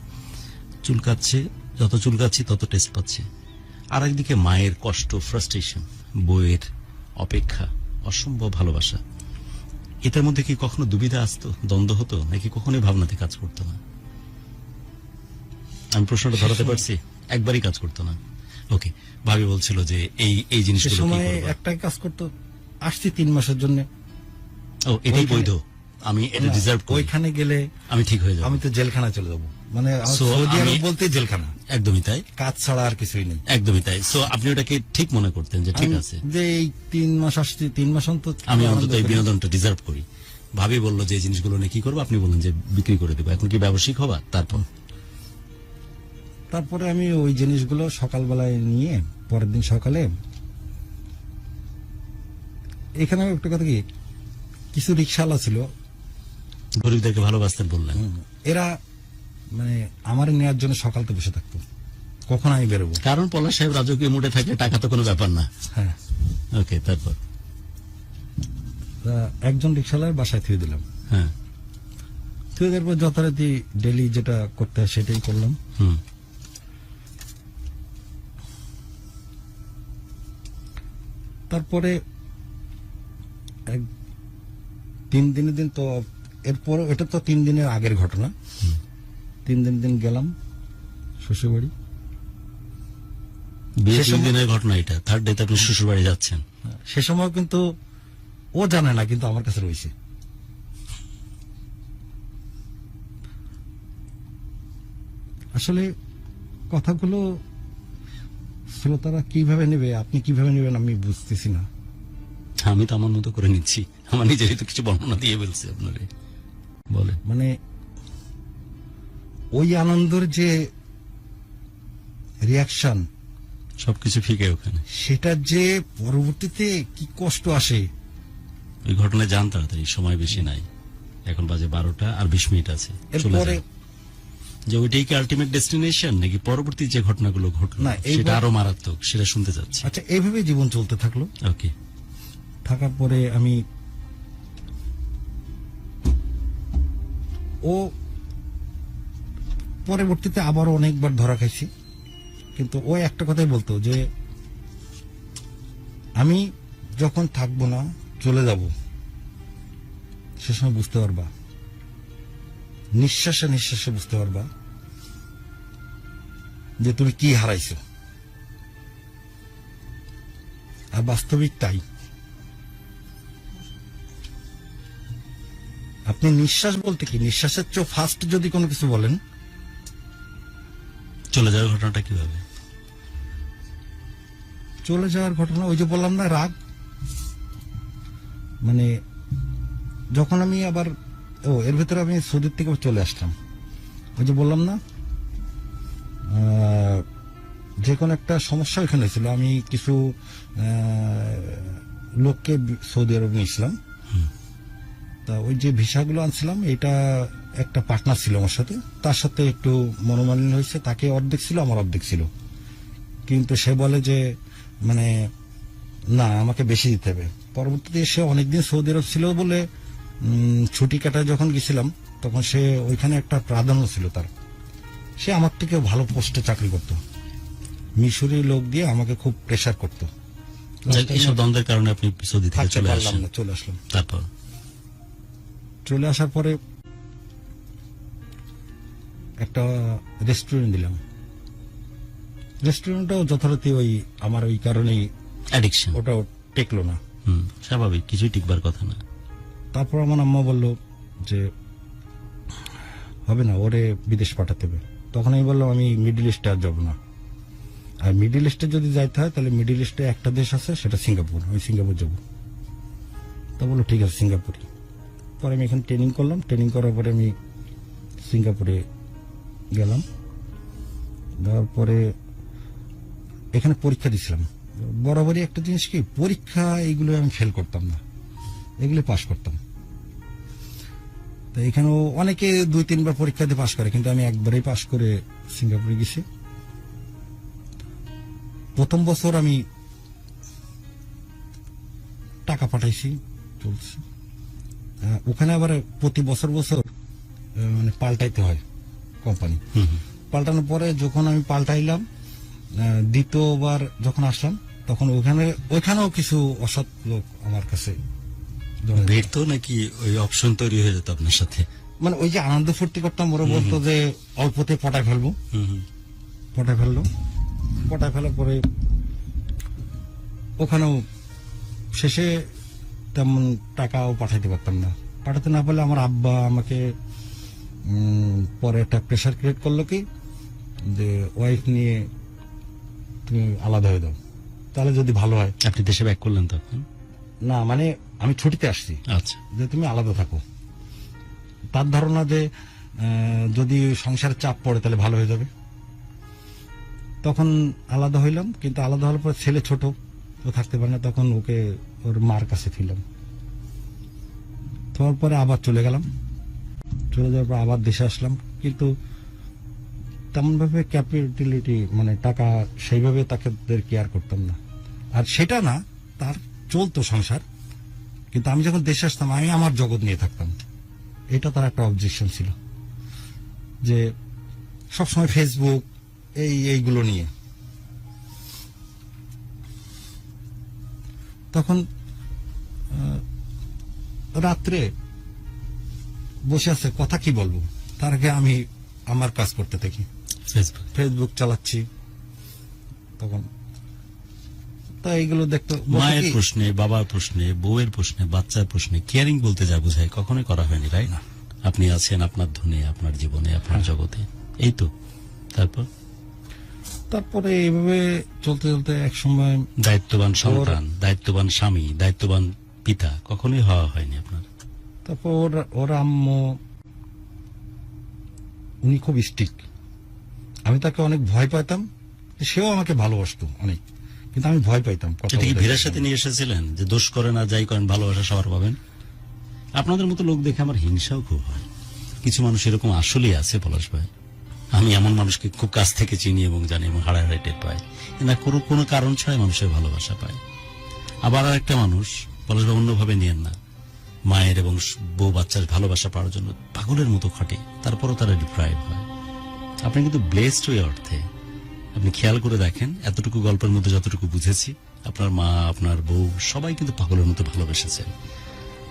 চুলকাচ্ছে, যত চুলকাচ্ছি তত টেস্ট পাচ্ছে। আর একদিকে মায়ের কষ্ট, ফ্রাস্ট্রেশন, বইয়ের অপেক্ষা, অসম্ভব ভালোবাসা। এটার মধ্যে কি কখনো দুবিধা আসতো, দ্বন্দ্ব হতো, নাকি কখনোই ভাবনাতে কাজ করতো না? আমি প্রশ্নটা ধরাতে পারছি? একবারই কাজ করতো না। ওকে, ভাবি বলছিল যে এই এই সে জিনিসগুলো কি সময় করবা? একটাই কাজ করতো, আসছি 3 মাসের জন্য। ও, এটাই ওইখানে- বৈধ, আমি এটা ডিজার্ভ করি, ওইখানে গেলে আমি ঠিক হয়ে যাব। আমি তো জেলখানা চলে যাবো, মানে আমার So, সৌদি আরব আমি- বলতে জেলখানা, একদমই তাই, কাজ ছাড়া আর কিছুই নেই। একদমই তাই। সো আপনি ওটাকে ঠিক মনে করতেন যে ঠিক আমি আছে, যে এই 3 মাস আসছি, 3 মাস অন্তত আমি আনন্দ অন্তত এই করি। বিনোদনটা ডিজার্ভ করি। ভাবি বললো যে এই জিনিসগুলো নিয়ে কি করবো, আপনি বললেন যে বিক্রি করে দেবো। এখন কি ব্যবসায়িক হবা? তারপর তারপরে আমি ওই জিনিসগুলো সকালবেলায় নিয়ে পরের দিন সকালে, এখানে একটা কথা কি, কিছু রিক্সাওয়ালা ছিল, গরিবদেরকে ভালোবাসতেন বললেন। এরা মানে আমার নেওয়ার জন্য সকাল তো বসে থাকতো, কখন আমি বেরোবো। কারণ পলাশ সাহেব রাজকীয় মুডে থাকলে টাকা তো কোনো ব্যাপার না। হ্যাঁ, ওকে, তারপর? তা একজন রিক্সাওয়ালার বাসায় থুয়ে দিলাম। হ্যাঁ, থুয়ে দেওয়ার পর যথারীতি ডেলি যেটা করতে হয় সেটাই করলাম। হুম, তারপরে 3 দিনের দিন তো, এরপর এটা তো 3 দিনের আগের ঘটনা। 3 দিন গেলাম শ্বশুরবাড়ি। বিয়ে সে 3 সময়- দিনের ঘটনা এটা, 3rd ডেতে আপনি শ্বশুর বাড়ি যাচ্ছেন। সে সময় কিন্তু ও জানে না, কিন্তু আমার কাছে রয়েছে। আসলে কথাগুলো শ্রোতারা কিভাবে নেবে, আপনি কিভাবে নেবেন আমি বুঝতেছি না। আমি তো আমার মতো করে নিচ্ছি, আমার নিজেরই তো কিছু বর্ণনা দিয়ে বলছি আপনারে, বলেন। মানে ওই আনন্দের যে রিয়াকশন, সবকিছু ফিকে ওখানে। সেটা যে পরবর্তীতে কি কষ্ট আসে। ওই ঘটনায় যান তাড়াতাড়ি, সময় বেশি নাই, এখন বাজে 12টা আর 20 মিনিট আছে, চলে এরপরে যান। যে ওইটাই কি আলটিমেট ডেস্টিনেশন, নাকি পরবর্তী যে ঘটনাগুলো ঘটলো না, এইবার- সেটা আরো মারাত্মক, সেটা শুনতে চাচ্ছি। আচ্ছা, এইভাবে জীবন চলতে থাকলো। ওকে, থাকার পরে আমি, ও পরবর্তীতে আবার অনেকবার ধরা খাইছি, কিন্তু ও একটা কথাই বলতো যে আমি যখন থাকবো না, চলে যাব, সে সময় বুঝতে পারবা, নিঃশ্বাসে নিঃশ্বাসে বুঝতে পারবা যে তুমি কি হারাইছো। আর বাস্তবিক তাই। আপনি আপনি নিঃশ্বাস বলতে কি, নিঃশ্বাসের চেয়ে ফার্স্ট যদি কোনো কিছু বলেন, চলে যাওয়ার ঘটনাটা কিভাবে? চলে যাওয়ার ঘটনা ওই যে বললাম না, রাগ। মানে যখন আমি আবার এর ভিতরে আমি সৌদির থেকে চলে আসলাম, ওই যে বললাম না যে কোনো একটা সমস্যা এখানে ছিল। আমি কিছু লোককে সৌদি আরব নিয়েছিলাম, তা ওই যে ভিসাগুলো আনছিলাম, এটা একটা পার্টনার ছিল আমার সাথে, তার সাথে একটু মনোমালিন্য হয়েছে। তাকে অর্ধেক ছিল, আমার অর্ধেক ছিল, কিন্তু সে বলে যে মানে না, আমাকে বেশি দিতে হবে। পরবর্তীতে সে অনেকদিন সৌদি আরব ছিল বলে ছুটি কাটায় যখন গেছিলাম, তখন সে ওইখানে একটা প্রাধান্য ছিল তার, সে আমার থেকে ভালো পোস্টে চাকরি করত, মিশরি লোক দিয়ে আমাকে খুব প্রেসার করতো। এইসব দ্বন্দ্বের কারণে আপনি সৌদি থেকে থাকতে চলে পারলাম আসেন। না, চলে আসলাম। তারপর চলে আসার পরে একটা রেস্টুরেন্ট দিলাম। রেস্টুরেন্টটাও যথারীতি ওই আমার ওই কারণেই অ্যাডিকশন, ওটাও টেকলো না। স্বাভাবিক, কিছুই টিকবার কথা না। তারপর আমার আম্মা বলল যে হবে না, ওরে বিদেশ পাঠাতে হবে। তখন আমি বললাম আমি মিডল ইস্টে আর যাবো না, আর মিডল ইস্টে যদি যাইতে হয় তাহলে মিডল ইস্টে একটা দেশ আছে, সেটা সিঙ্গাপুর, আমি সিঙ্গাপুর যাবো। তা বললো ঠিক আছে সিঙ্গাপুরে। পরে আমি এখানে ট্রেনিং করলাম, ট্রেনিং করার পরে আমি সিঙ্গাপুরে গেলাম। যাওয়ার পরে এখানে পরীক্ষা দিছিলাম। বরাবরই একটা জিনিস কি, পরীক্ষা এইগুলো আমি ফেল করতাম না, এগুলো পাশ করতাম। তো এখানেও অনেকে 2-3 বার পরীক্ষা দিয়ে পাশ করে, কিন্তু আমি একবারেই পাশ করে সিঙ্গাপুরে গেছি। প্রথম বছর আমি টাকা পাঠাইছি, চলছে। ওখানে আবার প্রতি বছর বছর মানে পাল্টাইতে হয় কোম্পানি। পাল্টানোর পরে যখন আমি পাল্টাইলাম, দ্বিতীয়বার যখন আসলাম, তখন ওইখানেও কিছু অসৎ লোক আমার কাছে জড়ায়। ভিড় নাকি ওই অপশন তৈরি হয়ে যেত আপনার সাথে? মানে ওই যে আনন্দ ফুর্তি করতাম, ওরা বলতো যে অল্পতে পটায় ফেলবো, পটায় ফেললো। পটায় ফেলার পরে ওখানেও শেষে তেমন টাকাও পাঠাইতে পারতাম না। পাঠাতে না পারলে আমার আব্বা আমাকে পরে একটা প্রেশার ক্রিয়েট করলো কি, যে ওয়াইফ নিয়ে তুমি আলাদা হয়ে দাও, তাহলে যদি ভালো হয়। আপনি দেশে ব্যাক করলেন তখন? না, মানে আমি ছুটিতে আসছি, আচ্ছা, যে তুমি আলাদা থাকো। তার ধারণা যে যদি সংসারের চাপ পড়ে তাহলে ভালো হয়ে যাবে। তখন আলাদা হইলাম, কিন্তু আলাদা হওয়ার পর ছেলে ছোট, ও থাকতে পারে না, তখন ওকে ওর মার কাছে ফিরলাম। তারপরে আবার চলে গেলাম, চলে যাওয়ার পর আবার দেশে আসলাম, কিন্তু তেমন ভাবে ক্যাপিটালিটি মানে টাকা সেইভাবে তাদের কেয়ার করতাম না। আর সেটা না, তার চলতো সংসার, কিন্তু আমি যখন দেশে আসতাম আমি আমার জগৎ নিয়ে থাকতাম। এটা তার একটা অবজেকশন ছিল, যে সবসময় ফেসবুক এইগুলো নিয়ে। তখন রাত্রে বসে আছে, কথা কি বলবো, তার আগে আমি আমার কাজ করতে থাকি, ফেসবুক চালাচ্ছি। তখন তা এইগুলো দেখতো। মায়ের প্রশ্নে, বাবার প্রশ্নে, বউয়ের প্রশ্নে, বাচ্চার প্রশ্নে কেয়ারিং বলতে যা বোঝায় কখনোই করা হয়নি, রাইট? আপনি আছেন আপনার ধনে, আপনার জীবনে, আপনার জগতে, এই তো। তারপরে এইভাবে চলতে চলতে এক সময় দায়িত্ববান সন্তান, দায়িত্ববান স্বামী, দায়িত্ববান পিতা কখনোই হওয়া হয়নি আপনার। তারপর ওর আম্মু, উনি খুব স্ট্রিক্ট। আমি তাকে অনেক ভয় পাইতাম, সেও আমাকে ভালোবাসতো অনেক, কিন্তু আমি ভয় পাইতাম। এটা কি ভীরার সাথে নিয়ে এসেছিলেন যে দোষ করেন আর যাই করেন ভালোবাসা সবার পাবেন? আপনাদের মতো লোক দেখে আমার হিংসাও খুব হয়। কিছু মানুষ এরকম আসলেই আছে পলাশ ভাই। আমি এমন মানুষকে খুব কাছ থেকে চিনি এবং জানি এবং হাড়ে হাড়ে টের পাই, না কোনো কারণ ছাড়াই মানুষের ভালোবাসা পায়। আবার আর একটা মানুষ, পলাশ ভাই অন্যভাবে নিয়েন না, মায়ের এবং বউ বাচ্চার ভালোবাসা পাওয়ার জন্য পাগলের মতো খাটে, তারপরও তারা ডিপ্রাইভ হয়। আপনি কিন্তু ব্লেসড ওই অর্থে। আপনি খেয়াল করে দেখেন, এতটুকু গল্পের মধ্যে যতটুকু বুঝেছি, আপনার মা, আপনার বউ সবাই কিন্তু পাগলের মতো ভালোবেসেছেন।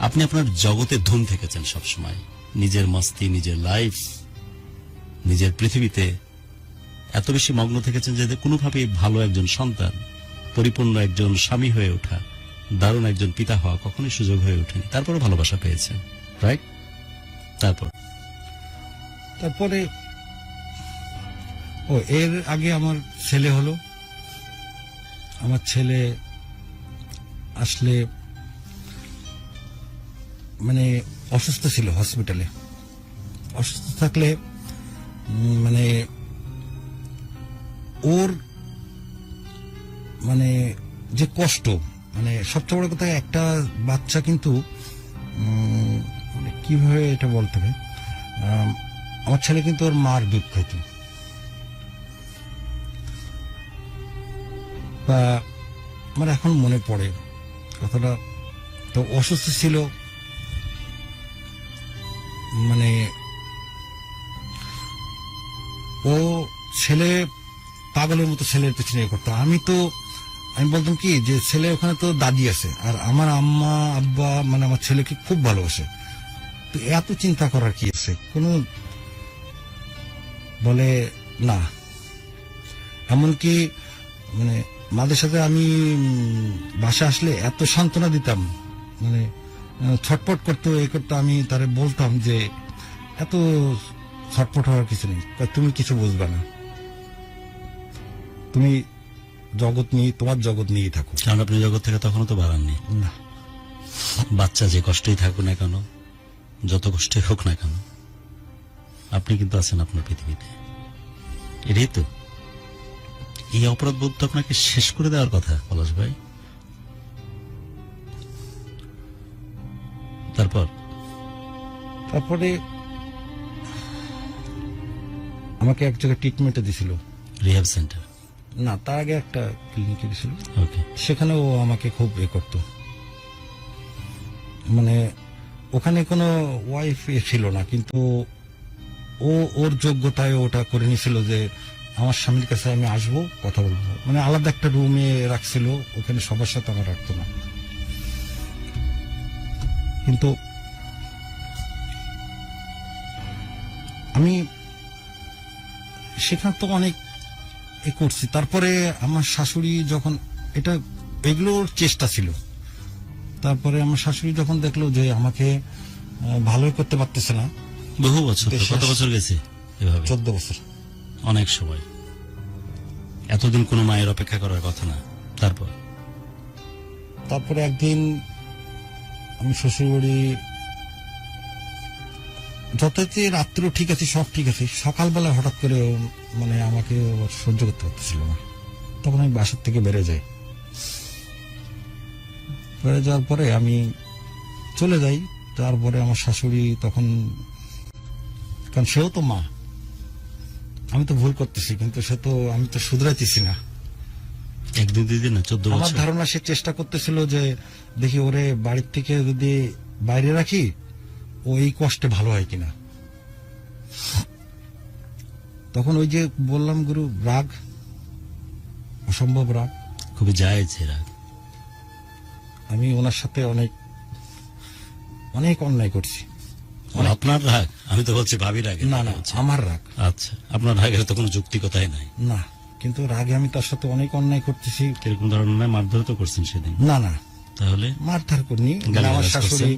আপনি আপনার জগতে ধুম থেকেছেন সবসময়, নিজের মস্তি, নিজের লাইফ, নিজের পৃথিবীতে এত বেশি মগ্ন থেকেছেন যে কোনোভাবেই ভালো একজন সন্তান, পরিপূর্ণ একজন স্বামী হয়ে ওঠা, দারুণ একজন পিতা হওয়া কখনোই সুযোগ হয়ে ওঠেনি। তারপরে ভালোবাসা পেয়েছেন, রাইট? তারপরে এর আগে আমার ছেলে হলো। আমার ছেলে আসলে মানে অসুস্থ ছিল হসপিটালে। অসুস্থ থাকলে মানে ওর মানে যে কষ্ট, মানে সবচেয়ে বড় কথা একটা বাচ্চা কিন্তু মানে কিভাবে এটা বলতে হবে, আমার ছেলে কিন্তু ওর মার দুধ খাইত, বা আমার এখন মনে পড়ে কথাটা। তো অসুস্থ ছিল, মানে ও ছেলে পাগলের মতো ছেলের পেছনে করতো। আমি বলতাম কি যে ছেলে ওখানে তো দাদি আছে, আর আমার আম্মা আব্বা মানে আমার ছেলেকে খুব ভালোবাসে, তো এত চিন্তা করার কি আছে কোনো, বলে না। এমনকি মানে মাদের সাথে আমি বাসা আসলে এত সান্ত্বনা দিতাম, মানে ছটপট করতো এ করতো, আমি তারে বলতাম যে এত ছটপট হওয়ার কিছু নেই, তুমি কিছু বুঝবে না, তুমি জগৎ নিয়ে তোমার জগৎ নিয়েই থাকো। কারণ আপনি জগৎ থেকে তখনও তো বাড়াননি। না, বাচ্চা যে কষ্টই থাকুক না কেন, যত কষ্টই হোক না কেন, আপনি কিন্তু আছেন আপনার পৃথিবীতে। এটাই তো, এই অপরাধ বোধ তো আপনাকে শেষ করে দেওয়ার কথা পলাশ ভাই। তারপরে আমাকে এক জায়গায় ট্রিটমেন্টে দিছিল, রিহ্যাব সেন্টার। না তার আগে একটা ক্লিনিকে দিছিল, ওকে। সেখানে ও আমাকে খুব করতো, মানে ওখানে কোনো ওয়াইফ ছিল না, কিন্তু ওর যোগ্যতায় ওটা করে নিয়েছিল যে আমার স্বামীর কাছে আমি আসবো, কথা বলবো, মানে আলাদা একটা রুমে রাখছিল, ওখানে সবার সাথে আমার রাখতো না। কিন্তু আমি সেখানে তো অনেক করছি। তারপরে আমার শাশুড়ি যখন এগুলোর চেষ্টা ছিল, তারপরে আমার শাশুড়ি যখন দেখলো যে আমাকে ভালোই করতে পারতেছে না, বহু বছর তো, কত বছর গেছে এভাবে? 14 বছর। অনেক সময়, এতদিন কোনো মায়ের অপেক্ষা করার কথা না। তারপরে একদিন আমি শ্বশুরবাড়ি যতই রাত্রেও ঠিক আছে, সব ঠিক আছে, সকালবেলা হঠাৎ করে মানে আমাকে সহ্য করতে পারতেছিল না, তখন আমি বাসার থেকে বেড়ে যাই। বেড়ে যাওয়ার পরে আমি চলে যাই। তারপরে আমার শাশুড়ি তখন, কারণ সেও তো মা, আমি তো ভুল করতেছি, কিন্তু আমি তো শুধরাইতেছি না। একদিন দুই দিন না, 14 আমার বছর। ধারণা সে চেষ্টা করতেছিল যে দেখি ওরে বাড়ির থেকে যদি বাইরে রাখি ও এই কষ্টে ভালো হয় কিনা। তখন ওই যে বললাম গুরু, রাগ, অসম্ভব রাগ, খুবই জায়েজ রাগ। আমি ওনার সাথে অনেক অনেক অন্যায় করছি। আপনার রাগ? আমি তো বলছি ভাবি রাগ। না না, আমার রাগ। আচ্ছা, আপনার রাগের তো কোনো যৌক্তিকতাই নাই। না, কিন্তু রাগে আমি তার সাথে অনেক অন্যায় করতেছি। এরকম ধরনের মারধর তো করছেন সেদিন? না না, তাহলে মারধর করিনি। মানে আমার শাশুড়ি,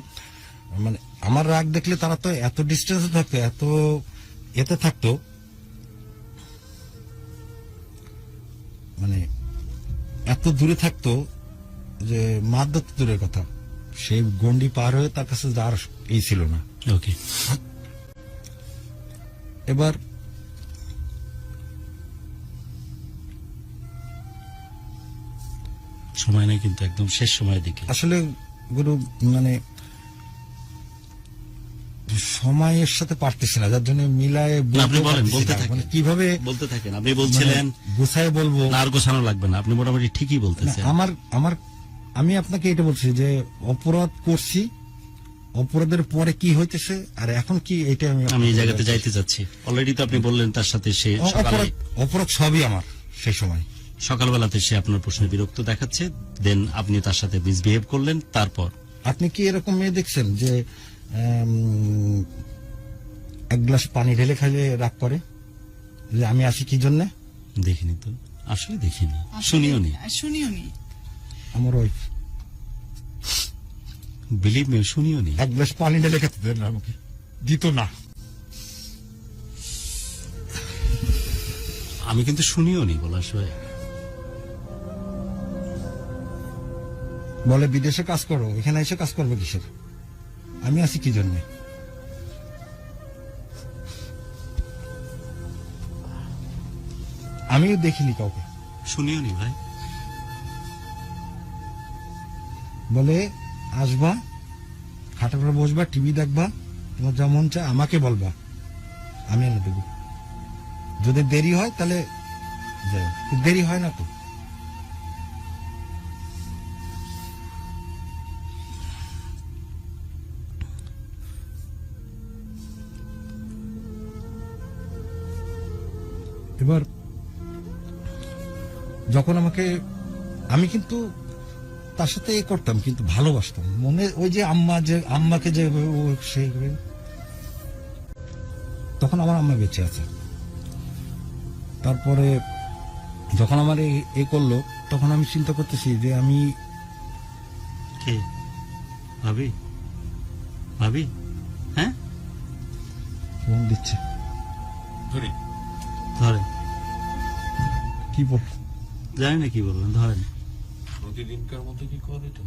মানে আমার রাগ দেখলে তারা তো এত ডিস্টেন্সে থাকতো, এত এতে থাকতো, মানে এত দূরে থাকতো যে মারধর তো দূরের কথা, সেই গন্ডি পার হয়ে তার কাছে যাওয়ার এই ছিল না। ওকে। এবার সময় নেই, কিন্তু একদম শেষ সময়ের দিকে। আসলে গুরু মানে সময়ের সাথে পারতেছি না, যার জন্য মিলায় আপনি বলেন, বলতে থাকেন, মানে কিভাবে বলতে থাকেন। আপনি বলছিলেন গুছায় বলবো, না আর গোছানো লাগবে না, আপনি মোটামুটি ঠিকই বলতেছেন। আমি আপনাকে এটা বলছি যে অপরাধ করছি, অপরাধের পরে কি হইতেছে আর এখন কি, এটা আমি এই জায়গাতে যাইতে চাচ্ছি। অলরেডি তো আপনি বললেন তার সাথে সে অপরাধ সবই আমার। সেই সময় সকালবেলাতে সে আপনার প্রশ্নে বিরক্ত দেখাচ্ছে, দেন আপনি তার সাথে মিসবিহেভ করলেন। তারপর আপনি কি এরকম মেয়ে দেখছেন যে এক গ্লাস পানি ঢেলে খাইলে রাগ করে যে আমি আসি কি জন্য? দেখিনি তো, আসলে দেখিনি, শুনিও নি। আমার ওয়াইফ, বিলিভ মি, শুনিও নি। এক গ্লাস পানি ঢেলে খেতে দেন না আমাকে, দিত না। আমি কিন্তু শুনিও নি পলাশ ভাই। বলে বিদেশে কাজ করো, এখানে এসে কাজ করবো কিসের? আমি আছি কি জন্যে? আমিও দেখিনি কাউকে। শুনিও নি ভাই। বলে আসবা, খাটের উপরে বসবা, টিভি দেখবা, তোমার যা মন চায় আমাকে বলবা, আমি এনে দেবো। যদি দেরি হয় তাহলে যাও, দেরি হয় না তো। এবার যখন আমাকে, আমি কিন্তু তার সাথে এ করতাম, কিন্তু ভালোবাসতাম মনে। ওই যে আম্মাকে যে সে, তখন আমার আম্মা বেঁচে আছে। তারপরে যখন আমার এ করলো, তখন আমি চিন্তা করতেছি যে আমি কে? ভাবি? ভাবি? হ্যাঁ, ফোন দিচ্ছে, ধরেন। কি বল, জানি না কি বলবেন, ধরেন। প্রতিদিনকার মতো কি কল এটা?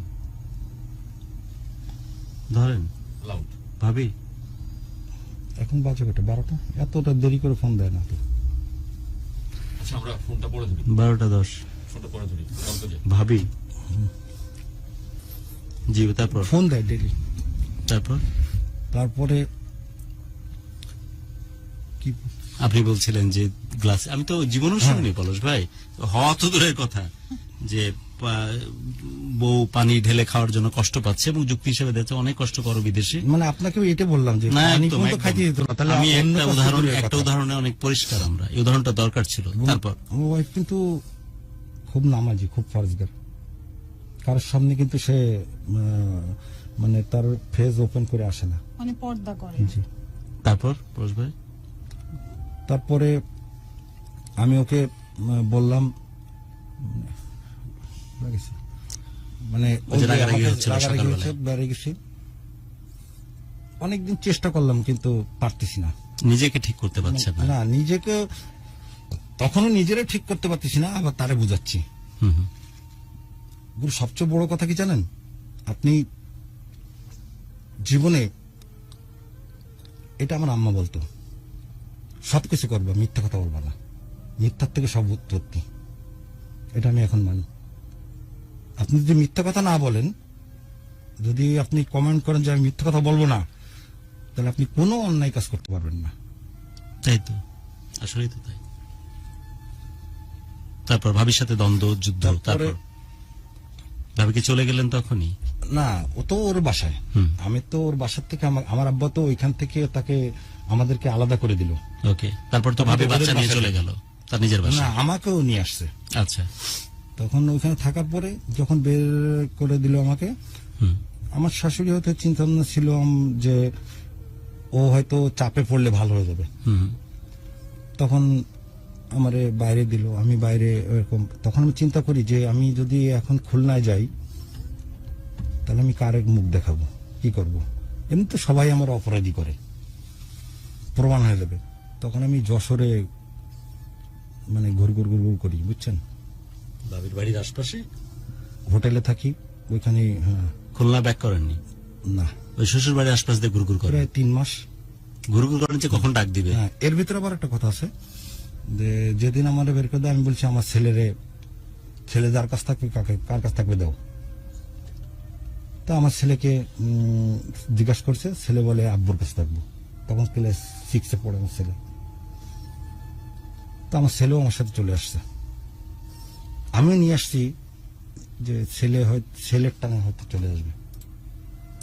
ধরেন। লাউড। ভাবি? এখন বাজে কটা? 12টা। এতটা দেরি করে ফোন দেয় না তো। আচ্ছা আমরা ফোনটা পরে ধরি, 12:10। ফোনটা পরে ধরি, বলতে যাই। ভাবি? জি, তারপর? ফোন দেয় ডেলি। তারপরে কি আপনি বলছিলেন যে গ্লাস, আমি তো জীবনেও শুনিনি পলাশ ভাই, হওয়া তো দূরের কথা, যে বউ পানি ঢেলে খাওয়ার জন্য কষ্ট পাচ্ছে এবং যুক্তি হিসেবে দেখছে অনেক কষ্ট করো বিদেশে। মানে আপনাকেও এটা বললাম যে না, পানি একদম, পর্যন্ত একদম। খাইতে দিত না, তাহলে আমি অন্য একটা কষ্ট উদাহরণ, দূরের একটা কথা। উদাহরণে অনেক পরিষ্কার, আমরা এই উদাহরণটা দরকার ছিল। তারপর আমার ওয়াইফ কিন্তু খুব নামাজি, খুব ফরজগার। কারোর সামনে কিন্তু সে মানে তার ফেস ওপেন করে আসে না। মানে পর্দা করে। জি। তারপর পলাশ ভাই? তারপরে আমি ওকে বললাম, মানে ওই যে ওই যে রাগারাগি আমাকে হচ্ছিল রাগারাগি সকালবেলা। হচ্ছে, বেড়ে গেছি। অনেকদিন চেষ্টা করলাম কিন্তু পারতেছি না। নিজেকে ঠিক করতে পারছেন না? না, নিজেকে তখনও নিজেরা ঠিক করতে পারতেছি না, আবার তারে বুঝাচ্ছি। হুম হুম। গুরু, সবচেয়ে বড় কথা কি জানেন? আপনি জীবনে, এটা আমার আম্মা বলতো, সবকিছু করবা, মিথ্যা কথা বলবা না, মিথ্যার থেকে সব উৎপত্তি। এটা আমি এখন মানি। আপনি যদি মিথ্যা কথা না বলেন, যদি আপনি কমেন্ট করেন যে আমি মিথ্যা কথা বলবো না, তাহলে আপনি কোনো অন্যায় কাজ করতে পারবেন না। তাই তো, আসলেই তো তাই। তারপর ভাবির সাথে দ্বন্দ্ব, যুদ্ধ। তারপর ভাবি কি চলে গেলেন তখনই? না, ও তো ওর বাসায়, হুম। আমি তো ওর বাসার থেকে, আমার আব্বা তো ওইখান থেকে তাকে আমাদেরকে আলাদা করে দিল। ওকে, তারপর তো ভাবি ওদের বাচ্চা নিয়ে বাসায় চলে গেল তার নিজের না, বাসায়। আমাকেও নিয়ে আসছে। আচ্ছা। তখন ওইখানে থাকার পরে যখন বের করে দিল আমাকে, হুম। আমার শাশুড়ি হয়তো চিন্তা ভাবনা ছিল যে ও হয়তো চাপে পড়লে ভালো হয়ে যাবে। হুম। তখন আমারে বাইরে দিল, আমি বাইরে এরকম। তখন আমি চিন্তা করি যে আমি যদি এখন খুলনায় যাই, তাহলে আমি কার মুখ দেখাবো, কি করব? এমনি তো সবাই আমার অপরাধী করে, প্রমাণ হয়ে যাবে। তখন আমি যশোরে মানে ঘুর করি, বুঝছেন? ভাবির বাড়ির আশপাশে হোটেলে থাকি, ওইখানে। হ্যাঁ, খুলনা ব্যাক করেননি? না, ওই শ্বশুর বাড়ির আশপাশ দিয়ে ঘুরঘুর করেন? প্রায় 3 মাস। ঘুরঘুর করেন যে কখন ডাক দিবে? হ্যাঁ, এর ভিতরে আবার একটা কথা আছে যে যেদিন আমার বের করে দেয়, আমি বলছি আমার ছেলে যার কাছ থাকবে, কার কাছ থাকবে দাও। তা আমার ছেলেকে জিজ্ঞাসা করছে, ছেলে বলে আব্বুর কাছে থাকবো। তখন ক্লাস 6-এ পড়ে আমার ছেলে। তো আমার ছেলেও আমার সাথে চলে আসছে। আমিও নিয়ে আসছি যে ছেলের টানে হয়তো চলে আসবে।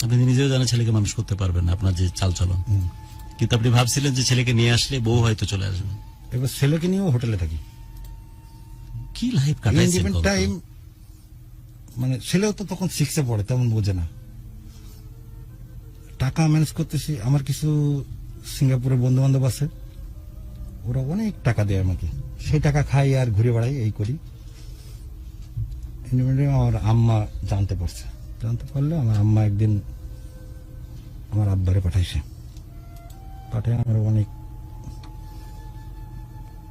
আপনি নিজেও জানেন ছেলেকে মানুষ করতে পারবেন না, আপনার যে চালচলন। কিন্তু আপনি ভাবছিলেন যে ছেলেকে নিয়ে আসলে বউ হয়তো চলে আসবে। এবার ছেলেকে নিয়েও হোটেলে থাকি। কি লাইফ কাটাইছেন? টাইম মানে ছেলেও তো তখন 6-এ পড়ে, তেমন বোঝে না। টাকা ম্যানেজ করতেছি। আমার কিছু সিঙ্গাপুরে বন্ধু বান্ধব আছে, ওরা অনেক টাকা দেয় আমাকে, সেই টাকা খাই আর ঘুরে বেড়াই, এই করি। আমার আম্মা জানতে পারলে আমার আম্মা একদিন আমার আব্বারে পাঠাইছে পাঠায় আমার অনেক,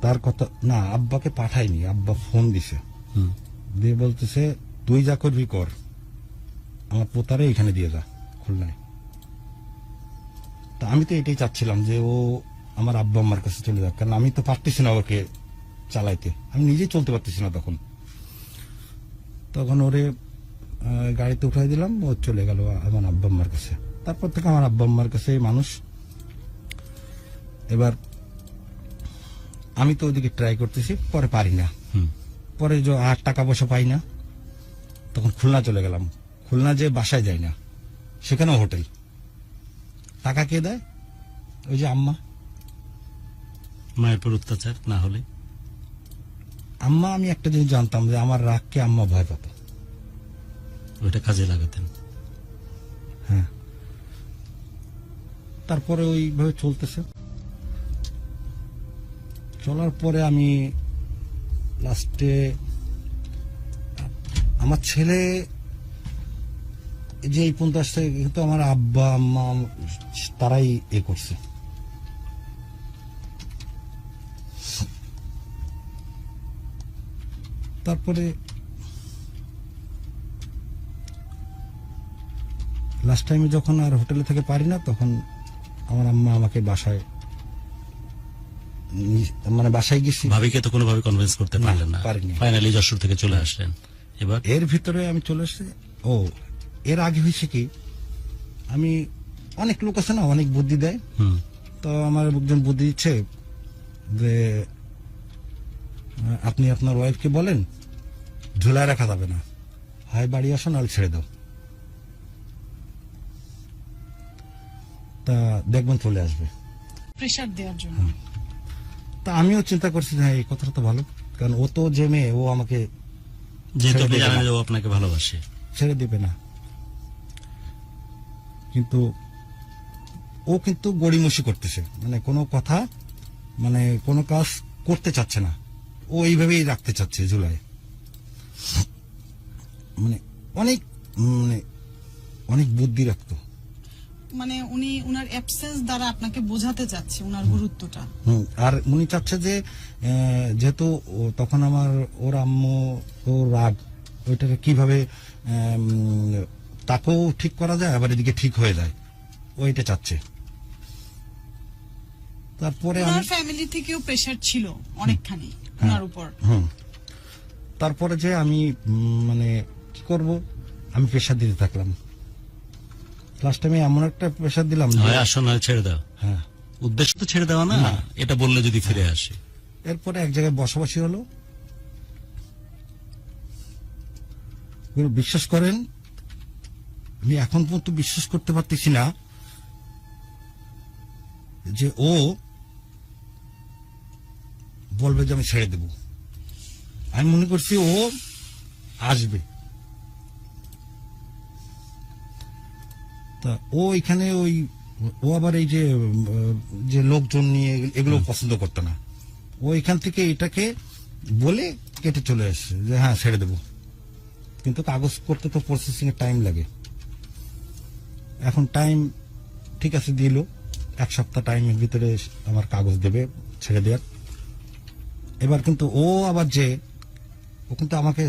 তার কথা না, আব্বাকে পাঠায়নি, আব্বা ফোন দিছে, হুম। দিয়ে বলতেছে তুই যা করবি কর, আমার পোতারে এখানে দিয়ে যা খুলনায়। তা আমি তো এটাই চাচ্ছিলাম যে ও আমার আব্বা আম্মার কাছে চলে যাক, কারণ আমি তো পারতেছি না ওকে চালাইতে, আমি নিজেই চলতে পারতেছি না তখন। তখন ওরে গাড়িতে উঠাই দিলাম, ও চলে গেল আমার আব্বা আম্মার কাছে। তারপর থেকে আমার আব্বা আম্মার কাছে মানুষ। এবার আমি তো ওইদিকে ট্রাই করতেছি, পরে পারি না, হুম। পরে যে আর টাকা পয়সা পাই না, তখন খুলনা চলে গেলাম। খুলনা যে বাসায় যাই না, সেখানেও হোটেল। টাকা কে দেয়? ওই যে আম্মা। মায়ের পর অত্যাচার না হলে আম্মা, আমি একটা জিনিস জানতাম যে আমার রাগকে আম্মা ভয় পেত। ওইটা কাজে লাগাতেন। হ্যাঁ, তারপরে ওইভাবে চলতেছে। চলার পরে আমি লাস্টে আমার ছেলে যে এই পর্যন্ত আসছে, কিন্তু আমার আব্বা আম্মা তারাই এ করছে। তারপরে লাস্ট টাইমে যখন আর হোটেলে থেকে পারি না, তখন আমার আম্মা আমাকে বাসায় মানে বাসায় গেছি। ভাবিকে তো কোনোভাবে কনভিন্স করতে না, পারলেন না, পারিনি। ফাইনালি যশোর থেকে চলে আসলেন। এবার এর ভিতরে আমি চলে আসছি। ও, এর আগে হয়েছে কি, আমি অনেক লোক আছে না, অনেক বুদ্ধি দেয়। হুম। তো আমার একজন বুদ্ধি দিচ্ছে যে আপনি আপনার ওয়াইফকে বলেন ঝুলায় রাখা যাবে না, হয় বাড়ি আসো নাহলে ছেড়ে দাও, তা দেখবেন চলে আসবে। প্রেশার দেওয়ার জন্য। তা আমিও চিন্তা করছি যে হ্যাঁ, এই কথাটা তো ভালো, কারণ ও তো যে মেয়ে, ও আমাকে যেহেতু ছেড়ে আপনি দেবে জানেন না। যে ও আপনাকে ভালোবাসে। ছেড়ে দেবে না, কিন্তু ও কিন্তু গড়িমসি করতেছে, মানে কোনো কথা, মানে কোনো কাজ করতে চাচ্ছে না, ও এইভাবেই রাখতে চাচ্ছে জুলাই। মানে অনেক মানে অনেক বুদ্ধি রাখতো। মানে উনি উনার অ্যাবসেন্স দ্বারা আপনাকে বোঝাতে চাচ্ছে উনার গুরুত্বটা। আর উনি চাচ্ছে যে যেহেতু তখন আমার ওর আম্মু, ওর রাগ, ওইটাকে কিভাবে তাকেও ঠিক করা যায়, আবার এদিকে ঠিক হয়ে যায়, ওইটা চাচ্ছে। তারপরে আমি ওনার ফ্যামিলি থেকেও প্রেশার ছিল অনেকখানি ওনার উপর। তারপরে যে আমি মানে কি করব, আমি প্রেশার দিতে থাকলাম। লাস্ট টাইমে এমন একটা প্রেশার দিলাম যে- হয় আসো না ছেড়ে দাও। হ্যাঁ। উদ্দেশ্য তো ছেড়ে দেওয়া না, না। এটা বললে যদি ফিরে আসে। এরপরে এক জায়গায় বসবাসী হলো। বিশ্বাস করেন, আমি এখন পর্যন্ত বিশ্বাস করতে পারতেছি না যে ও বলবে যে আমি ছেড়ে দেব। আমি মনে করছি ও আসবে, তা ও এখানে ও আবার এই যে লোকজন নিয়ে এগুলো পছন্দ করতো না। ও এখান থেকে এটাকে বলে কেটে চলে আসছে যে হ্যাঁ ছেড়ে দেব, কিন্তু কাগজ করতে তো প্রসেসিং এর টাইম লাগে। এখন টাইম ঠিক আছে দিল, 1 সপ্তাহ টাইমের ভিতরে আমার কাগজ দেবে ছেড়ে দেওয়ার। এবার কিন্তু ও আবার ও কিন্তু আমাকে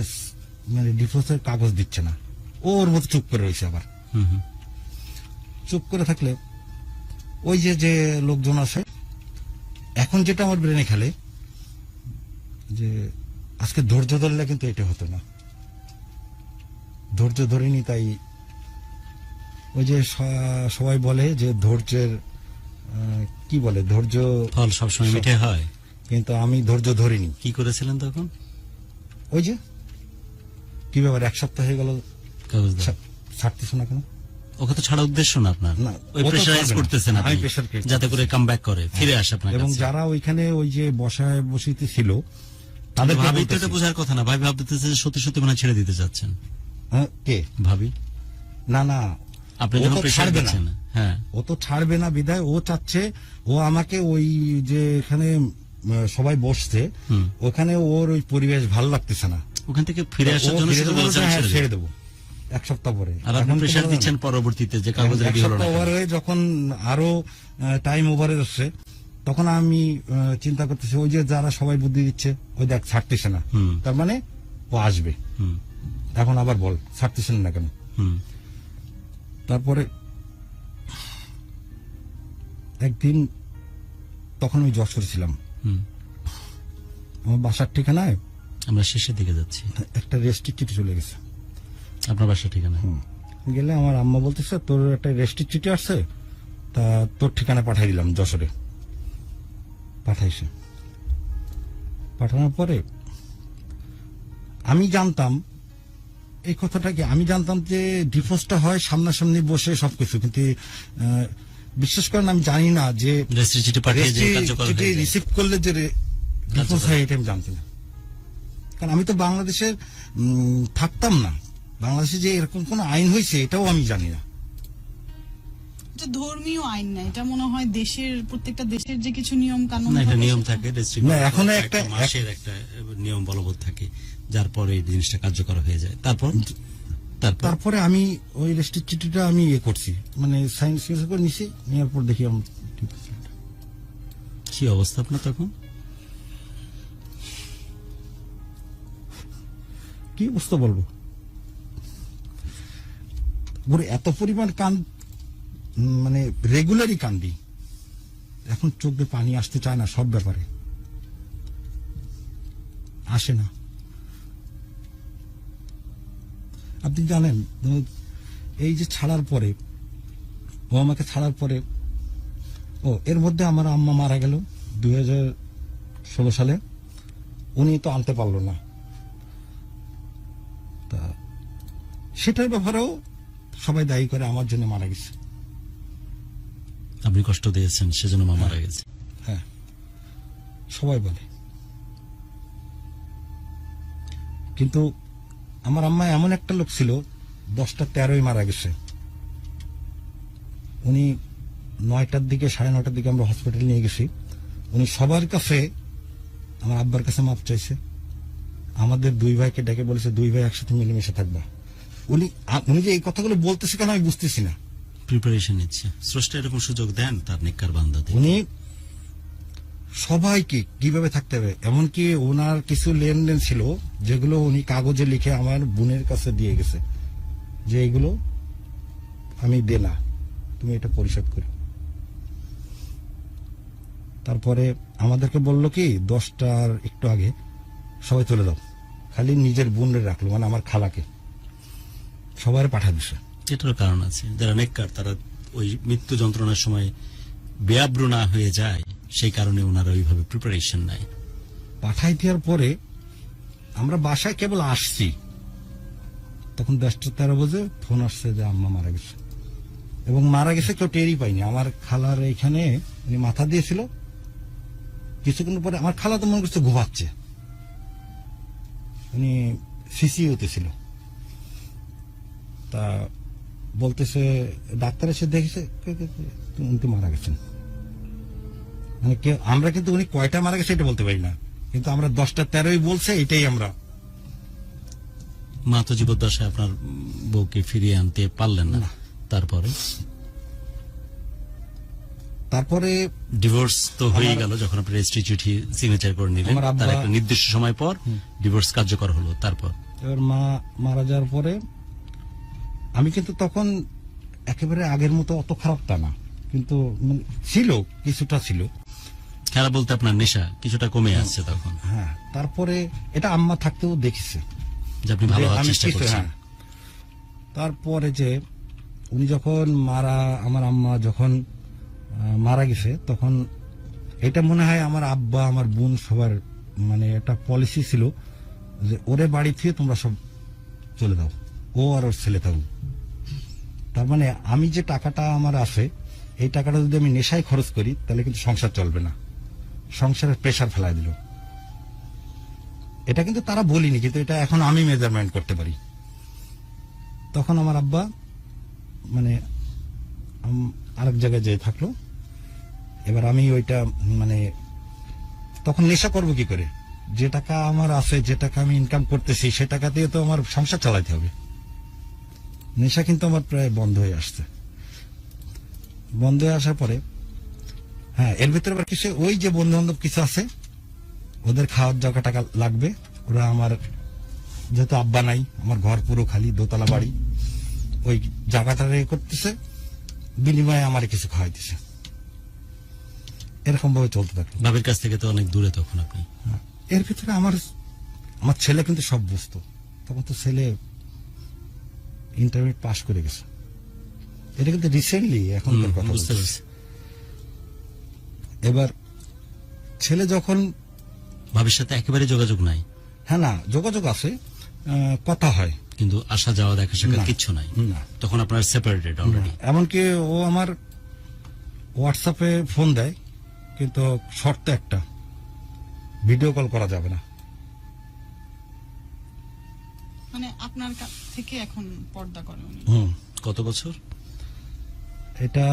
মানে ডিভোর্সের কাগজ দিচ্ছে না, ওর মতো চুপ করে রয়েছে। আবার হুম হুম। চুপ করে থাকলে ওই যে লোকজন আছে, এখন যেটা আমার ব্রেনে খেলে যে আজকে ধৈর্য ধরলে কিন্তু এটা হতো না, ধৈর্য ধরিনি, তাই ওই যে সবাই বলে যে ধৈর্যের কি বলে, ধৈর্য ফল সবসময় মিঠে হয়। কিন্তু আমি ধৈর্য ধরিনি। কি করেছিলেন তখন? ওই যে কি ব্যাপার, 1 সপ্তাহ হয়ে গেল কাগজ দাও। ছাড়তেছ না কেন? ওকে তো ছাড়া উদ্দেশ্য না আপনার, না, ওই ও তো প্রেশারাইজ ছাড়বে না। করতেছেন আমি আপনি, pressure create যাতে করে করতেছি। কাম ব্যাক করে ফিরে আসে আপনার এবং কাছে। যারা ওইখানে ওই যে বসিতে ছিল তাদের ভাবি তো এটা বোঝার কথা না, ভাবি ভাবতেছে যে সত্যি সত্যি মনে ছেড়ে দিতে চাচ্ছেন। কে ভাবি না না, আপনি ও যখন তো প্রেশার ছাড়বে না। দিচ্ছেন। হ্যাঁ, ও তো ছাড়বে না বিদায় ও চাচ্ছে, ও আমাকে ওই যে এখানে সবাই বসছে হুম। ওখানে ওর ওই পরিবেশ ভালো লাগতেছে না, ওখান থেকে ফিরে আসার ও জন্য ফিরে শুধু দেবো বলছেন বলছে, হ্যাঁ, ছেড়ে ছেড়ে দেবো। দেবো। এক সপ্তাহ পরে। আর আপনি এখন তো প্রেশার বলা দিচ্ছেন যায় না। পরবর্তীতে যে কাগজ এক রেডি হলো না সপ্তাহ কেন? ওভার হয়ে যখন আরো টাইম ওভারে যাচ্ছে, তখন আমি চিন্তা করতেছি ওই যে যারা সবাই বুদ্ধি দিচ্ছে, ওই দেখ ছাড়তেছে না, হুম। তার মানে ও আসবে। হুম, এখন আবার বল ছাড়তেছে না কেন? হুম, তারপরে একদিন, তখন আমি যশোর ছিলাম, হুম। আমার বাসার ঠিকানায় আমরা শেষের দিকে যাচ্ছি। একটা রেস্ট্রিক্ট চিঠি চলে গেছে। আপনার বাসা ঠিকানা? গেলে আমার আম্মা বলতেছে তোর একটা রেস্ট্রিক্ট চিঠি আসছে, তা তোর ঠিকানা পাঠাই দিলাম যশোরে। পাঠাইছে। পাঠানোর পরে আমি জানতাম এই কথাটা কি, আমি জানতাম যে ডিভোর্সটা হয় সামনাসামনি বসে সবকিছু, কিন্তু বিশ্বাস করেন আমি জানি না যে রেজিস্ট্রি চিঠি পাঠিয়ে যে কার্যকর হয়ে যায়। রিসিভ করলে যে ডিভোর্স হয়, এটা আমি জানতাম না। কারণ আমি তো বাংলাদেশের থাকতাম না, বাংলাদেশে যে এরকম কোন আইন হয়েছে এটাও আমি জানি না। এটা ধর্মীয় আইন না, এটা মনে হয় দেশের প্রত্যেকটা দেশের যে কিছু নিয়ম কানুন না, একটা থাকে নিয়ম সেটা। থাকে রেজিস্ট্রি না, করার এখনো পর একটা মাসের একটা নিয়ম বলবৎ থাকে, যার পরে এই জিনিসটা কার্যকর হয়ে যায়। তারপর তারপরে আমি ওই রেস্ট্রিক্ট চিঠিটা আমি ইয়ে করছি, মানে সাইন সিগনেচার করে নিছি, নেওয়ার পর দেখি আমি ঠিক আছে। কি অবস্থা আপনার তখন? কি অবস্থা বলবো, ওরে এত পরিমাণ মানে রেগুলারই কান্দি, এখন চোখ দিয়ে পানি আসতে চায় না, সব ব্যাপারে আসে না। আপনি জানেন এই যে ছাড়ার পরে, ও আমাকে ছাড়ার পরে, এর মধ্যে আমার আম্মা মারা গেল 2016 সালে। উনি তো আনতে পারলো না, তা সেটার ব্যাপারেও সবাই দায়ী করে আমার জন্য মারা গেছে। আপনি কষ্ট দিয়েছেন সেজন্য মা মারা গেছে। হ্যাঁ, সবাই বলে। কিন্তু আমার আম্মা এমন একটা লোক ছিল, 10টা 13ই মারা গেছে। উনি 9টার দিকে, 9:30টার দিকে আমরা হসপিটাল নিয়ে গেছি। উনি সবার কাছে, আমার আব্বার কাছে মাপ চাইছে, আমাদের দুই ভাইকে ডেকে বলেছে 2 ভাই একসাথে মিলেমিশে থাকবা। উনি যে এই কথাগুলো বলতেছে কেন আমি বুঝতেছি না। প্রিপারেশন নিচ্ছে। স্রষ্টা এরকম সুযোগ দেন তার নিকার বান্দাদের। উনি সবাইকে কিভাবে থাকতে হবে, এমনকি ওনার কিছু লেনদেন ছিল যেগুলো উনি কাগজে লিখে আমার বোনের কাছে দিয়ে গেছে, যে এগুলো আমি দেনা, তুমি এটা পরিশোধ করো। তারপরে আমাদেরকে বললো কি 10টার একটু আগে সবাই চলে যাও, খালি নিজের বোনের রাখলো, মানে আমার খালাকে সবার পাঠা দিছে। এটারও কারণ আছে, যারা নেককার তারা ওই মৃত্যু যন্ত্রণার সময় বেআব্র না হয়ে যায়, সেই কারণে ওনারা ওইভাবে প্রিপারেশন নেয়। পাঠাই দেওয়ার পরে আমরা বাসায় কেবল আসছি, তখন 10টা 13 বাজে ফোন আসছে যে আম্মা মারা গেছে। এবং মারা গেছে কেউ টেরই পাইনি। আমার খালার এইখানে উনি মাথা দিয়েছিল, কিছুক্ষণ পরে আমার খালা তো মনে করছে ঘুমাচ্ছে, উনি সিসিউতে ছিল। তা বলতেছে ডাক্তার এসে দেখেছে উনি তো মারা গেছেন। মানে আমরা কিন্তু উনি কয়টা মারা গেছে এটা বলতে পারি না, কিন্তু আমরা 10টা 13ই বলছে, এটাই আমরা। মা তো জীবদ্দশায় আপনার বউকে ফিরিয়ে আনতে পারলেন না। তারপরে ডিভোর্স তো হয়ে গেল, যখন আপনি রেজিস্ট্রি চিঠি সিগনেচার করে নিলেন, আমার আব্বা- তার একটা নির্দিষ্ট সময় পর ডিভোর্স কার্যকর হলো। তারপর এবার মা মারা যাওয়ার পরে আমি কিন্তু তখন একেবারে আগের মতো অত খারাপ তা না, কিন্তু মানে ছিল, কিছুটা ছিল। খেলা বলতে আপনার নেশা কিছুটা কমে আসছে তখন, হ্যাঁ, তারপরে এটা আম্মা থাকতেও দেখেছে যে আপনি ভালো হওয়ার আমি চেষ্টা কিছু, করছেন। হ্যাঁ। তারপরে যে উনি যখন আমার আম্মা যখন মারা গেছে, তখন এটা মনে হয় আমার আব্বা আমার বোন সবার মানে একটা পলিসি ছিল যে ওরে বাড়ি থেকে তোমরা সব চলে যাও, ও আর ওর ছেলে থাকুক। তার মানে আমি যে টাকাটা আমার আছে, এই টাকাটা যদি আমি নেশায় খরচ করি তাহলে কিন্তু সংসার চলবে না, সংসারের প্রেশার ফেলাই দিল। এটা কিন্তু তারা বলিনি, কিন্তু এটা এখন আমি মেজারমেন্ট করতে পারি। তখন আমার আব্বা মানে আরেক জায়গায় যেয়ে থাকলো। এবার আমি ওইটা মানে তখন নেশা করবো কি করে, যে টাকা আমার আছে, যে টাকা আমি ইনকাম করতেছি, সে টাকা দিয়ে তো আমার সংসার চালাইতে হবে। নেশা কিন্তু আমার প্রায় বন্ধ হয়ে আসছে। বন্ধ হয়ে আসার পরে হ্যাঁ এর ভিতরে আবার কিছু ওই যে বন্ধু বান্ধব কিছু আছে, ওদের খাওয়ার জায়গা টাকা লাগবে। ওরা আমার যেহেতু আব্বা নাই, আমার ঘর পুরো খালি, দোতলা বাড়ি, ওই জায়গাটা রে করতেছে, বিনিময়ে আমার কিছু খাওয়াইতেছে। এরকম ভাবে চলতে থাকে। ভাবির কাছ থেকে তো অনেক দূরে তখন আপনি। এর ভিতরে আমার ছেলে কিন্তু সব বুঝতো। তখন তো ছেলে ইন্টারমিডিয়েট পাস করে গেছে। এটা কিন্তু রিসেন্টলি এখনকার কথা বুঝতে বলতেছি। পারছি। এবার ছেলে যখন ভাবির সাথে একেবারে যোগাযোগ নাই, হ্যাঁ না যোগাযোগ আছে, কথা হয় কিন্তু আসা যাওয়া দেখা সাক্ষাৎ না। কিচ্ছু নাই। না। তখন আপনার সেপারেটেড অলরেডি। এমনকি ও আমার হোয়াটসঅ্যাপে ফোন দেয়, কিন্তু শর্ত একটা, ভিডিও কল করা যাবে না। মানে আপনার থেকে এখন পর্দা করে উনি। কত বছর? এটা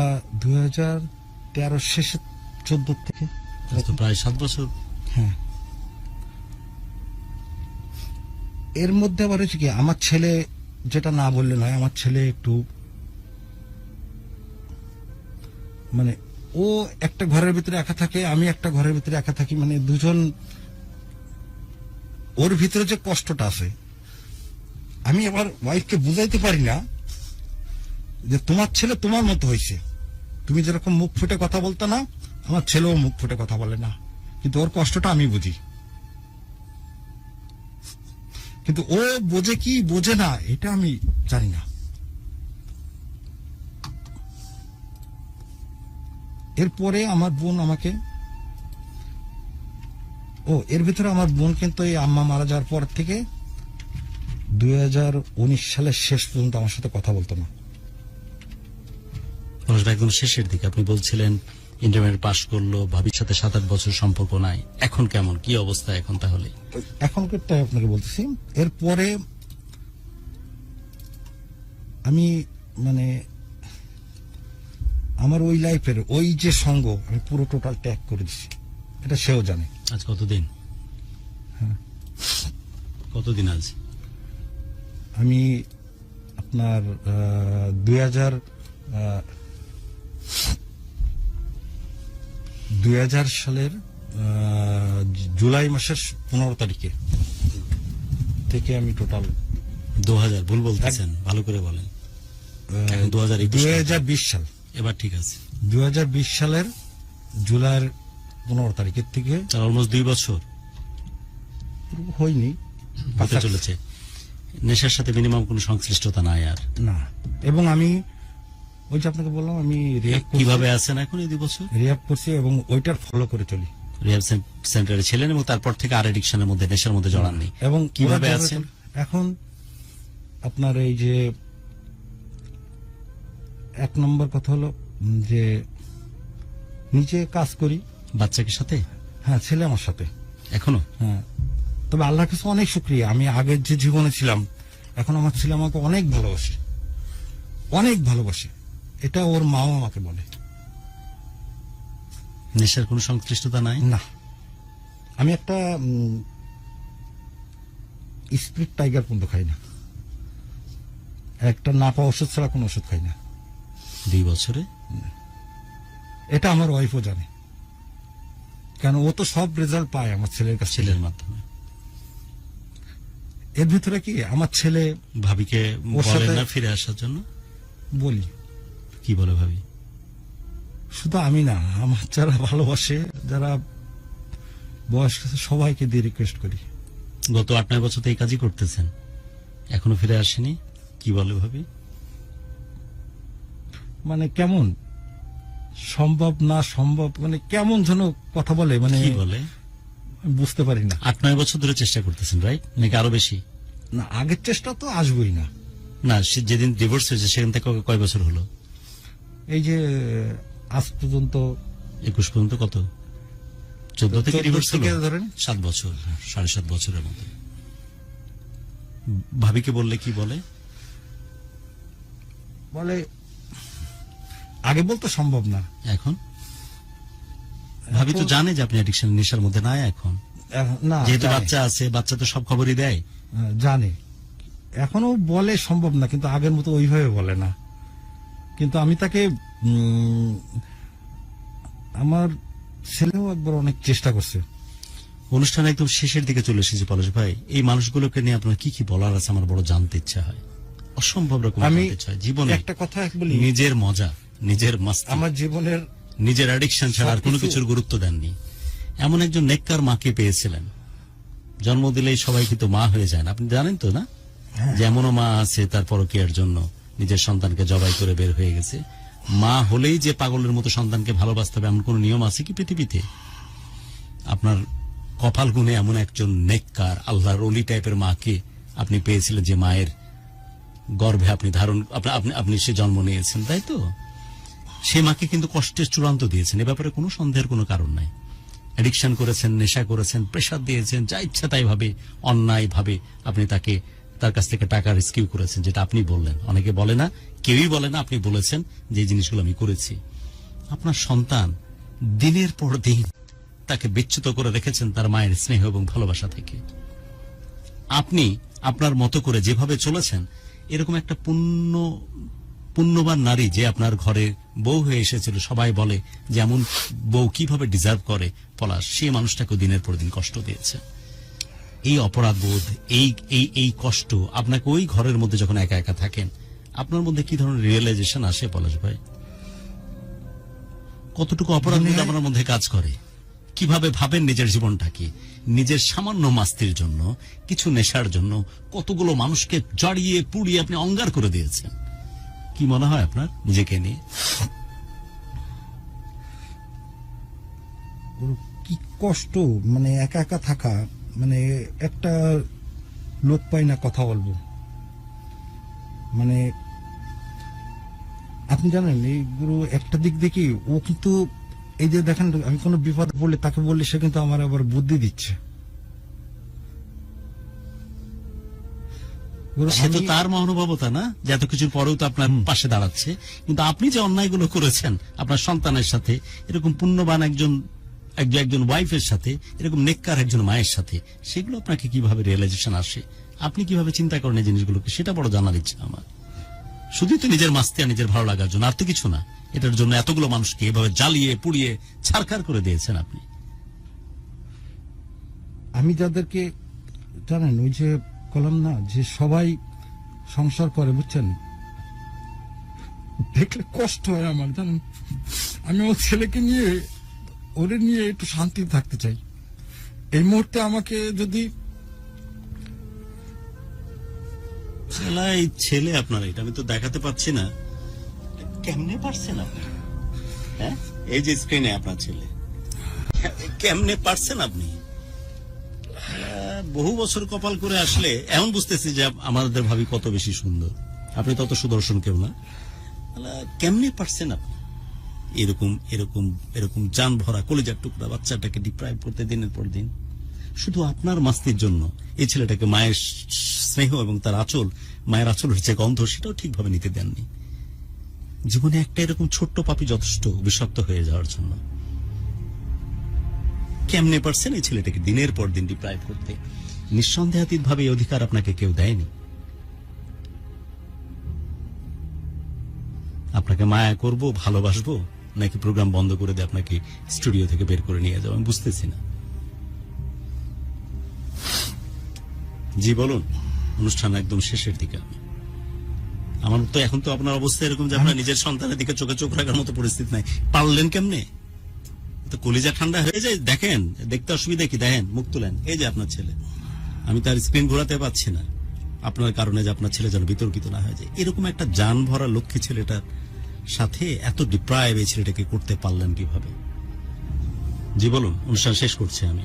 2013 শেষে 14 থেকে। আজ তো প্রায় 7 বছর। হ্যাঁ, এর মধ্যে আবার হচ্ছে কি, আমার ছেলে যেটা না বললে নয়, আমার ছেলে একটু মানে ও একটা ঘরের ভিতরে একা থাকে, আমি একটা ঘরের ভিতরে একা থাকি, মানে দুজন, ওর ভিতরে যে কষ্টটা আছে আমি আবার ওয়াইফকে বুঝাইতে পারি না যে তোমার ছেলে তোমার মতো হয়েছে, তুমি যেরকম মুখ ফুটে কথা বলতে না, আমার ছেলেও মুখ ফুটে কথা বলে না, কিন্তু ওর কষ্টটা আমি বুঝি। কিন্তু ও বোঝে কি বোঝে না এটা আমি জানি না। এরপরে আমার বোন আমাকে, এর ভিতরে আমার বোন কিন্তু এই আম্মা মারা যাওয়ার পর থেকে 2019 সালের শেষ পর্যন্ত আমার সাথে কথা বলতো না। পড়াশোনা একদম শেষের দিকে আপনি বলছিলেন ইন্টারমিডিয়েট পাশ করলো, ভাবির সাথে 7-8 বছর সম্পর্ক নাই। এখন কেমন, কি অবস্থা এখন তাহলে? এখনকারটাই আপনাকে বলতেছি। এরপরে আমি মানে আমার ওই লাইফের ওই যে সঙ্গ আমি পুরো টোটাল ত্যাগ করে দিছি, এটা সেও জানে। আজ কতদিন? কতদিন আজ? আমি আপনার 2000 সালের জুলাই মাসের 15 তারিখে থেকে আমি টোটাল 2000 ভুল বলতেছেন, ভালো করে বলেন। এখন 2020 সাল, এবার ঠিক আছে। 2020 সালের জুলাইয়ের 15 তারিখের থেকে তার অলমোস্ট 2 বছর হয়নি, হতে চলেছে। নেশার সাথে মিনিমাম কোনো সংশ্লিষ্টতা নাই আর না। এবং আমি ওই যে আপনাকে বললাম আমি রিহ্যাব কিভাবে আছেন এখন এই 2 বছর? রিহ্যাব করছি এবং ওইটার ফলো করে চলি। রিহ্যাব সেন্টারে ছিলেন এবং তারপর থেকে আর এডিকশনের মধ্যে, নেশার মধ্যে জড়াননি। এবং কিভাবে ওরা আছেন এখন? আপনার এই যে 1 নম্বর কথা হলো যে নিজে কাজ করি। বাচ্চাকে সাথে? হ্যাঁ, ছেলে আমার সাথে এখনো? হ্যাঁ, তবে আল্লাহর কাছে অনেক শুকরিয়া, আমি আগের যে জীবনে ছিলাম এখন আমার ছেলে আমাকে অনেক ভালোবাসে, অনেক ভালোবাসে। এটা ওর মাও আমাকে বলে। নেশার কোনো সংশ্লিষ্টতা নাই? না, আমি একটা স্প্রিট টাইগার পর্যন্ত খাই না, একটা নাপা ওষুধ ছাড়া কোনো ওষুধ খাই না। 2 বছরে? এটা আমার ওয়াইফও জানে, কেন ও তো সব রেজাল্ট পায় আমার ছেলের কাছে, ছেলের মাধ্যমে। এর ভিতরে কি আমার ছেলে ভাবিকে ওর বলেন সাথে- না ফিরে আসার জন্য? বলি, কি বলে ভাবি? শুধু আমি না, আমার যারা ভালোবাসে, যারা বয়স্ক আছে, সবাইকে দিয়ে রিকোয়েস্ট করি। গত 8-9 বছর তো এই কাজই করতেছেন, এখনো ফিরে আসেনি। কি বলে ভাবি? মানে কেমন সম্ভব না সম্ভব, মানে কেমন যেন কথা বলে, মানে কি বলে আমি বুঝতে পারি না। 8-9 বছর ধরে চেষ্টা করতেছেন, রাইট? নাকি আরো বেশি? না, আগের চেষ্টা তো আসবই না। না, সে যেদিন ডিভোর্স হয়েছে সেখান থেকে কয় বছর হলো? এই যে আজ পর্যন্ত 21 পর্যন্ত কত? 14 থেকে 14 ডিভোর্স থেকে হলো? ধরেন 7 বছর, 7.5 বছরের মতো। ভাবিকে বললে কি বলে? বলে আগে বলতে সম্ভব না, এখন ভাবি তো জানে যে আপনি অ্যাডিকশন, নেশার মধ্যে নাই এখন, না যেহেতু জানে। বাচ্চা আছে, বাচ্চা তো সব খবরই দেয়। জানে, এখনো বলে সম্ভব না, কিন্তু আগের মতো ওইভাবে বলে না। কিন্তু আমি তাকে আমার ছেলেও একবার অনেক চেষ্টা করছে। অনুষ্ঠান একদম শেষের দিকে চলে এসেছে পলাশ ভাই, এই মানুষগুলোকে নিয়ে আপনার কি কি বলার আছে আমার বড় জানতে ইচ্ছা হয়, অসম্ভব রকম আমি জানতে ইচ্ছা হয়। জীবনে একটা কথা বলি, নিজের মজা, নিজের মাস্তি, আমার জীবনের নিজের অ্যাডিকশন ছাড়া আর কোনো সবকিছু- কিছুর গুরুত্ব দেননি। এমন একজন নেককার মাকে পেয়েছিলেন, জন্ম দিলেই সবাই কিন্তু মা হয়ে যায় না, আপনি জানেন তো না? হ্যাঁ। যে এমনও মা আছে তার পরকীয়ার জন্য নিজের সন্তানকে জবাই করে বের হয়ে গেছে। মা হলেই যে পাগলের মতো সন্তানকে ভালোবাসতে হবে এমন কোন নিয়ম আছে কি পৃথিবীতে? আপনার কপাল গুণে এমন একজন নেককার আল্লাহর ওলি টাইপের মাকে আপনি পেয়েছিলেন, যে মায়ের গর্ভে আপনি ধারণ আপনি সে জন্ম নিয়েছেন, তাই তো? সে মাকে কিন্তু কষ্টের চূড়ান্ত দিয়েছেন, এ ব্যাপারে কোনো সন্দেহের কোনো কারণ নাই। অ্যাডিকশন করেছেন, নেশা করেছেন, প্রেসার দিয়েছেন, যা ইচ্ছা তাই ভাবে অন্যায় ভাবে আপনি তার কাছ থেকে টাকা রেস্কিউ করেছেন, যেটা আপনি বললেন। অনেকে বলে না, কেউই বলে না, আপনি বলেছেন যে এই জিনিসগুলো আমি করেছি। আপনার সন্তান দিনের পর দিন তাকে বিচ্যুত করে রেখেছেন তার মায়ের স্নেহ এবং ভালোবাসা থেকে। আপনি আপনার মতো করে যেভাবে চলেছেন, এরকম একটা পুণ্যবান নারী যে আপনার ঘরে বউ হয়ে এসেছিল, সবাই বলে যে এমন বউ কিভাবে ডিজার্ভ করে পলাশ, সেই মানুষটাকে দিনের পর দিন কষ্ট দিয়েছে। এই অপরাধবোধ, এই কষ্ট আপনাকে ওই ঘরের মধ্যে যখন একা একা থাকেন, আপনার মধ্যে কি ধরনের রিয়েলাইজেশন আসে পলাশ ভাই? কতটুকু অপরাধবোধ আপনার মধ্যে কাজ করে? কিভাবে ভাবেন নিজের জীবনটাকে? নিজের সামান্য মাস্তির জন্য, কিছু নেশার জন্য কতগুলো মানুষকে জড়িয়ে পুড়িয়ে আপনি অঙ্গার করে দিয়েছেন। কি মনে হয় আপনার নিজেকে নিয়ে? ওর কি কষ্ট, মানে একা একা থাকা, মানে একটা লোক পাই না কথা বলবো। মানে আপনি জানেন, এইগুলো একটা দিক দেখি ও কিন্তু, এই যে দেখেন আমি কোনো বিপদে পড়লে তাকে বললে সে কিন্তু আমার আবার বুদ্ধি দিচ্ছে। সে তো আমি- তার মহানুভবতা না, যে এত কিছুর পরেও তো আপনার পাশে দাঁড়াচ্ছে। কিন্তু আপনি যে অন্যায়গুলো করেছেন আপনার সন্তানের সাথে, এরকম পুণ্যবান একজন ওয়াইফের সাথে, এরকম নেককার একজন মায়ের সাথে, সেগুলো আপনাকে কিভাবে রিয়েলাইজেশন আসে, আপনি কিভাবে চিন্তা করেন এই জিনিসগুলোকে, সেটা বড় জানার ইচ্ছা আমার। শুধুই তো নিজের মাস্তি আর নিজের ভালো লাগার জন্য, আর তো কিছু না। এটার জন্য এতগুলো মানুষকে এভাবে জ্বালিয়ে পুড়িয়ে ছারখার করে দিয়েছেন আপনি। আমি যাদেরকে জানেন, ওই যে কলম না, যে সবাই সংসার করে, বুঝছেন, দেখলে কষ্ট হয় আমার, জানেন। আমি ওর ছেলেকে নিয়ে, ওরে নিয়ে একটু শান্তি থাকতে চাই। এই মুহূর্তে আমাকে যদি এই ছেলে আপনার, এটা আমি তো দেখাতে পাচ্ছি না, কেমনে পারছেন আপনি? হ্যাঁ, এই যে স্ক্রিনে আপনার ছেলে, কেমনে পারছেন আপনি? বহু বছর কপাল করে আসলে এমন বুঝতেছি যে আমাদের ভাবি কত বেশি সুন্দর, আপনি তত সুদর্শন কেউ না। কেমনে পারছেন আপনি এরকম এরকম এরকম জান ভরা কলিজার টুকরা বাচ্চাটাকে ডিপ্রাইভ করতে দিনের পর দিন, শুধু আপনার মাস্তির জন্য? এই ছেলেটাকে মায়ের স্নেহ এবং তার আঁচল, মায়ের আঁচল হচ্ছে গন্ধ, সেটাও ঠিকভাবে নিতে দেননি। জীবনে একটা এরকম ছোট্ট পাপি যথেষ্ট বিষাক্ত হয়ে যাওয়ার জন্য। কেমনে পারছেন এই ছেলেটাকে দিনের পর দিন ডিপ্রাইভ করতে? নিঃসন্দেহাতীত ভাবে এই অধিকার আপনাকে কেউ দেয়নি। আপনাকে মায়া করব, ভালোবাসবো, নাকি প্রোগ্রাম বন্ধ করে দিয়ে আপনাকে স্টুডিও থেকে বের করে নিয়ে যাবো, আমি বুঝতেছি না। জি বলুন, অনুষ্ঠান একদম শেষের দিকে। আমার তো এখন তো আপনার অবস্থা এরকম যে আপনার নিজের সন্তানের দিকে চোখে চোখ রাখার মতো পরিস্থিতি নাই। পারলেন কেমনে? তো কলিজা ঠান্ডা হয়ে যায়। দেখেন, দেখতে অসুবিধা কি? দেখেন, মুখ তুলেন, এই যে আপনার ছেলে। আমি তার স্ক্রিন ঘোরাতে পারছি না আপনার কারণে, যে আপনার ছেলে যেন বিতর্কিত না হয়ে যায়। এরকম একটা জান ভরা লক্ষ্মী ছেলেটার সাথে এত ডিপ্রাইভ এই ছেলেটাকে করতে পারলেন কিভাবে? জি বলুন, অনুষ্ঠান শেষ করছি আমি।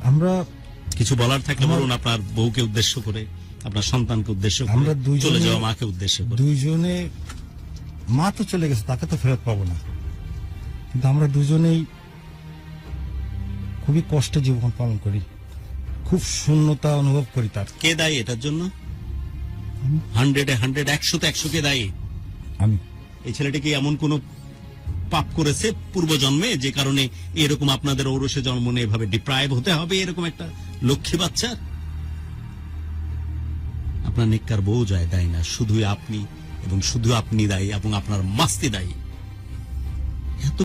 আমরা কিছু বলার থাকলে বলুন, আপনার বউকে উদ্দেশ্য করে, আপনার সন্তানকে উদ্দেশ্য করে, আমরা দুইজনে- চলে যাওয়া মাকে উদ্দেশ্য করে। দুইজনে, মা তো চলে গেছে, তাকে তো ফেরত পাবো না, কিন্তু আমরা দুজনেই খুবই কষ্টে জীবন পালন করি, খুব শূন্যতা অনুভব করি। তার কে দায়ী এটার জন্য? 100-এ 100, 100-তে 100 কে দায়ী? আমি। এই ছেলেটি কি এমন কোন পাপ করেছে পূর্ব জন্মে যে কারণে এরকম আপনাদের ঔরসে জন্ম নিয়ে এভাবে ডিপ্রাইভ হতে হবে এরকম একটা লক্ষ্মী বাচ্চার? আপনার নেককার বউ যায় দায়ী না, শুধুই আপনি এবং শুধু আপনি দায়ী এবং আপনার মাস্তি দায়ী। এত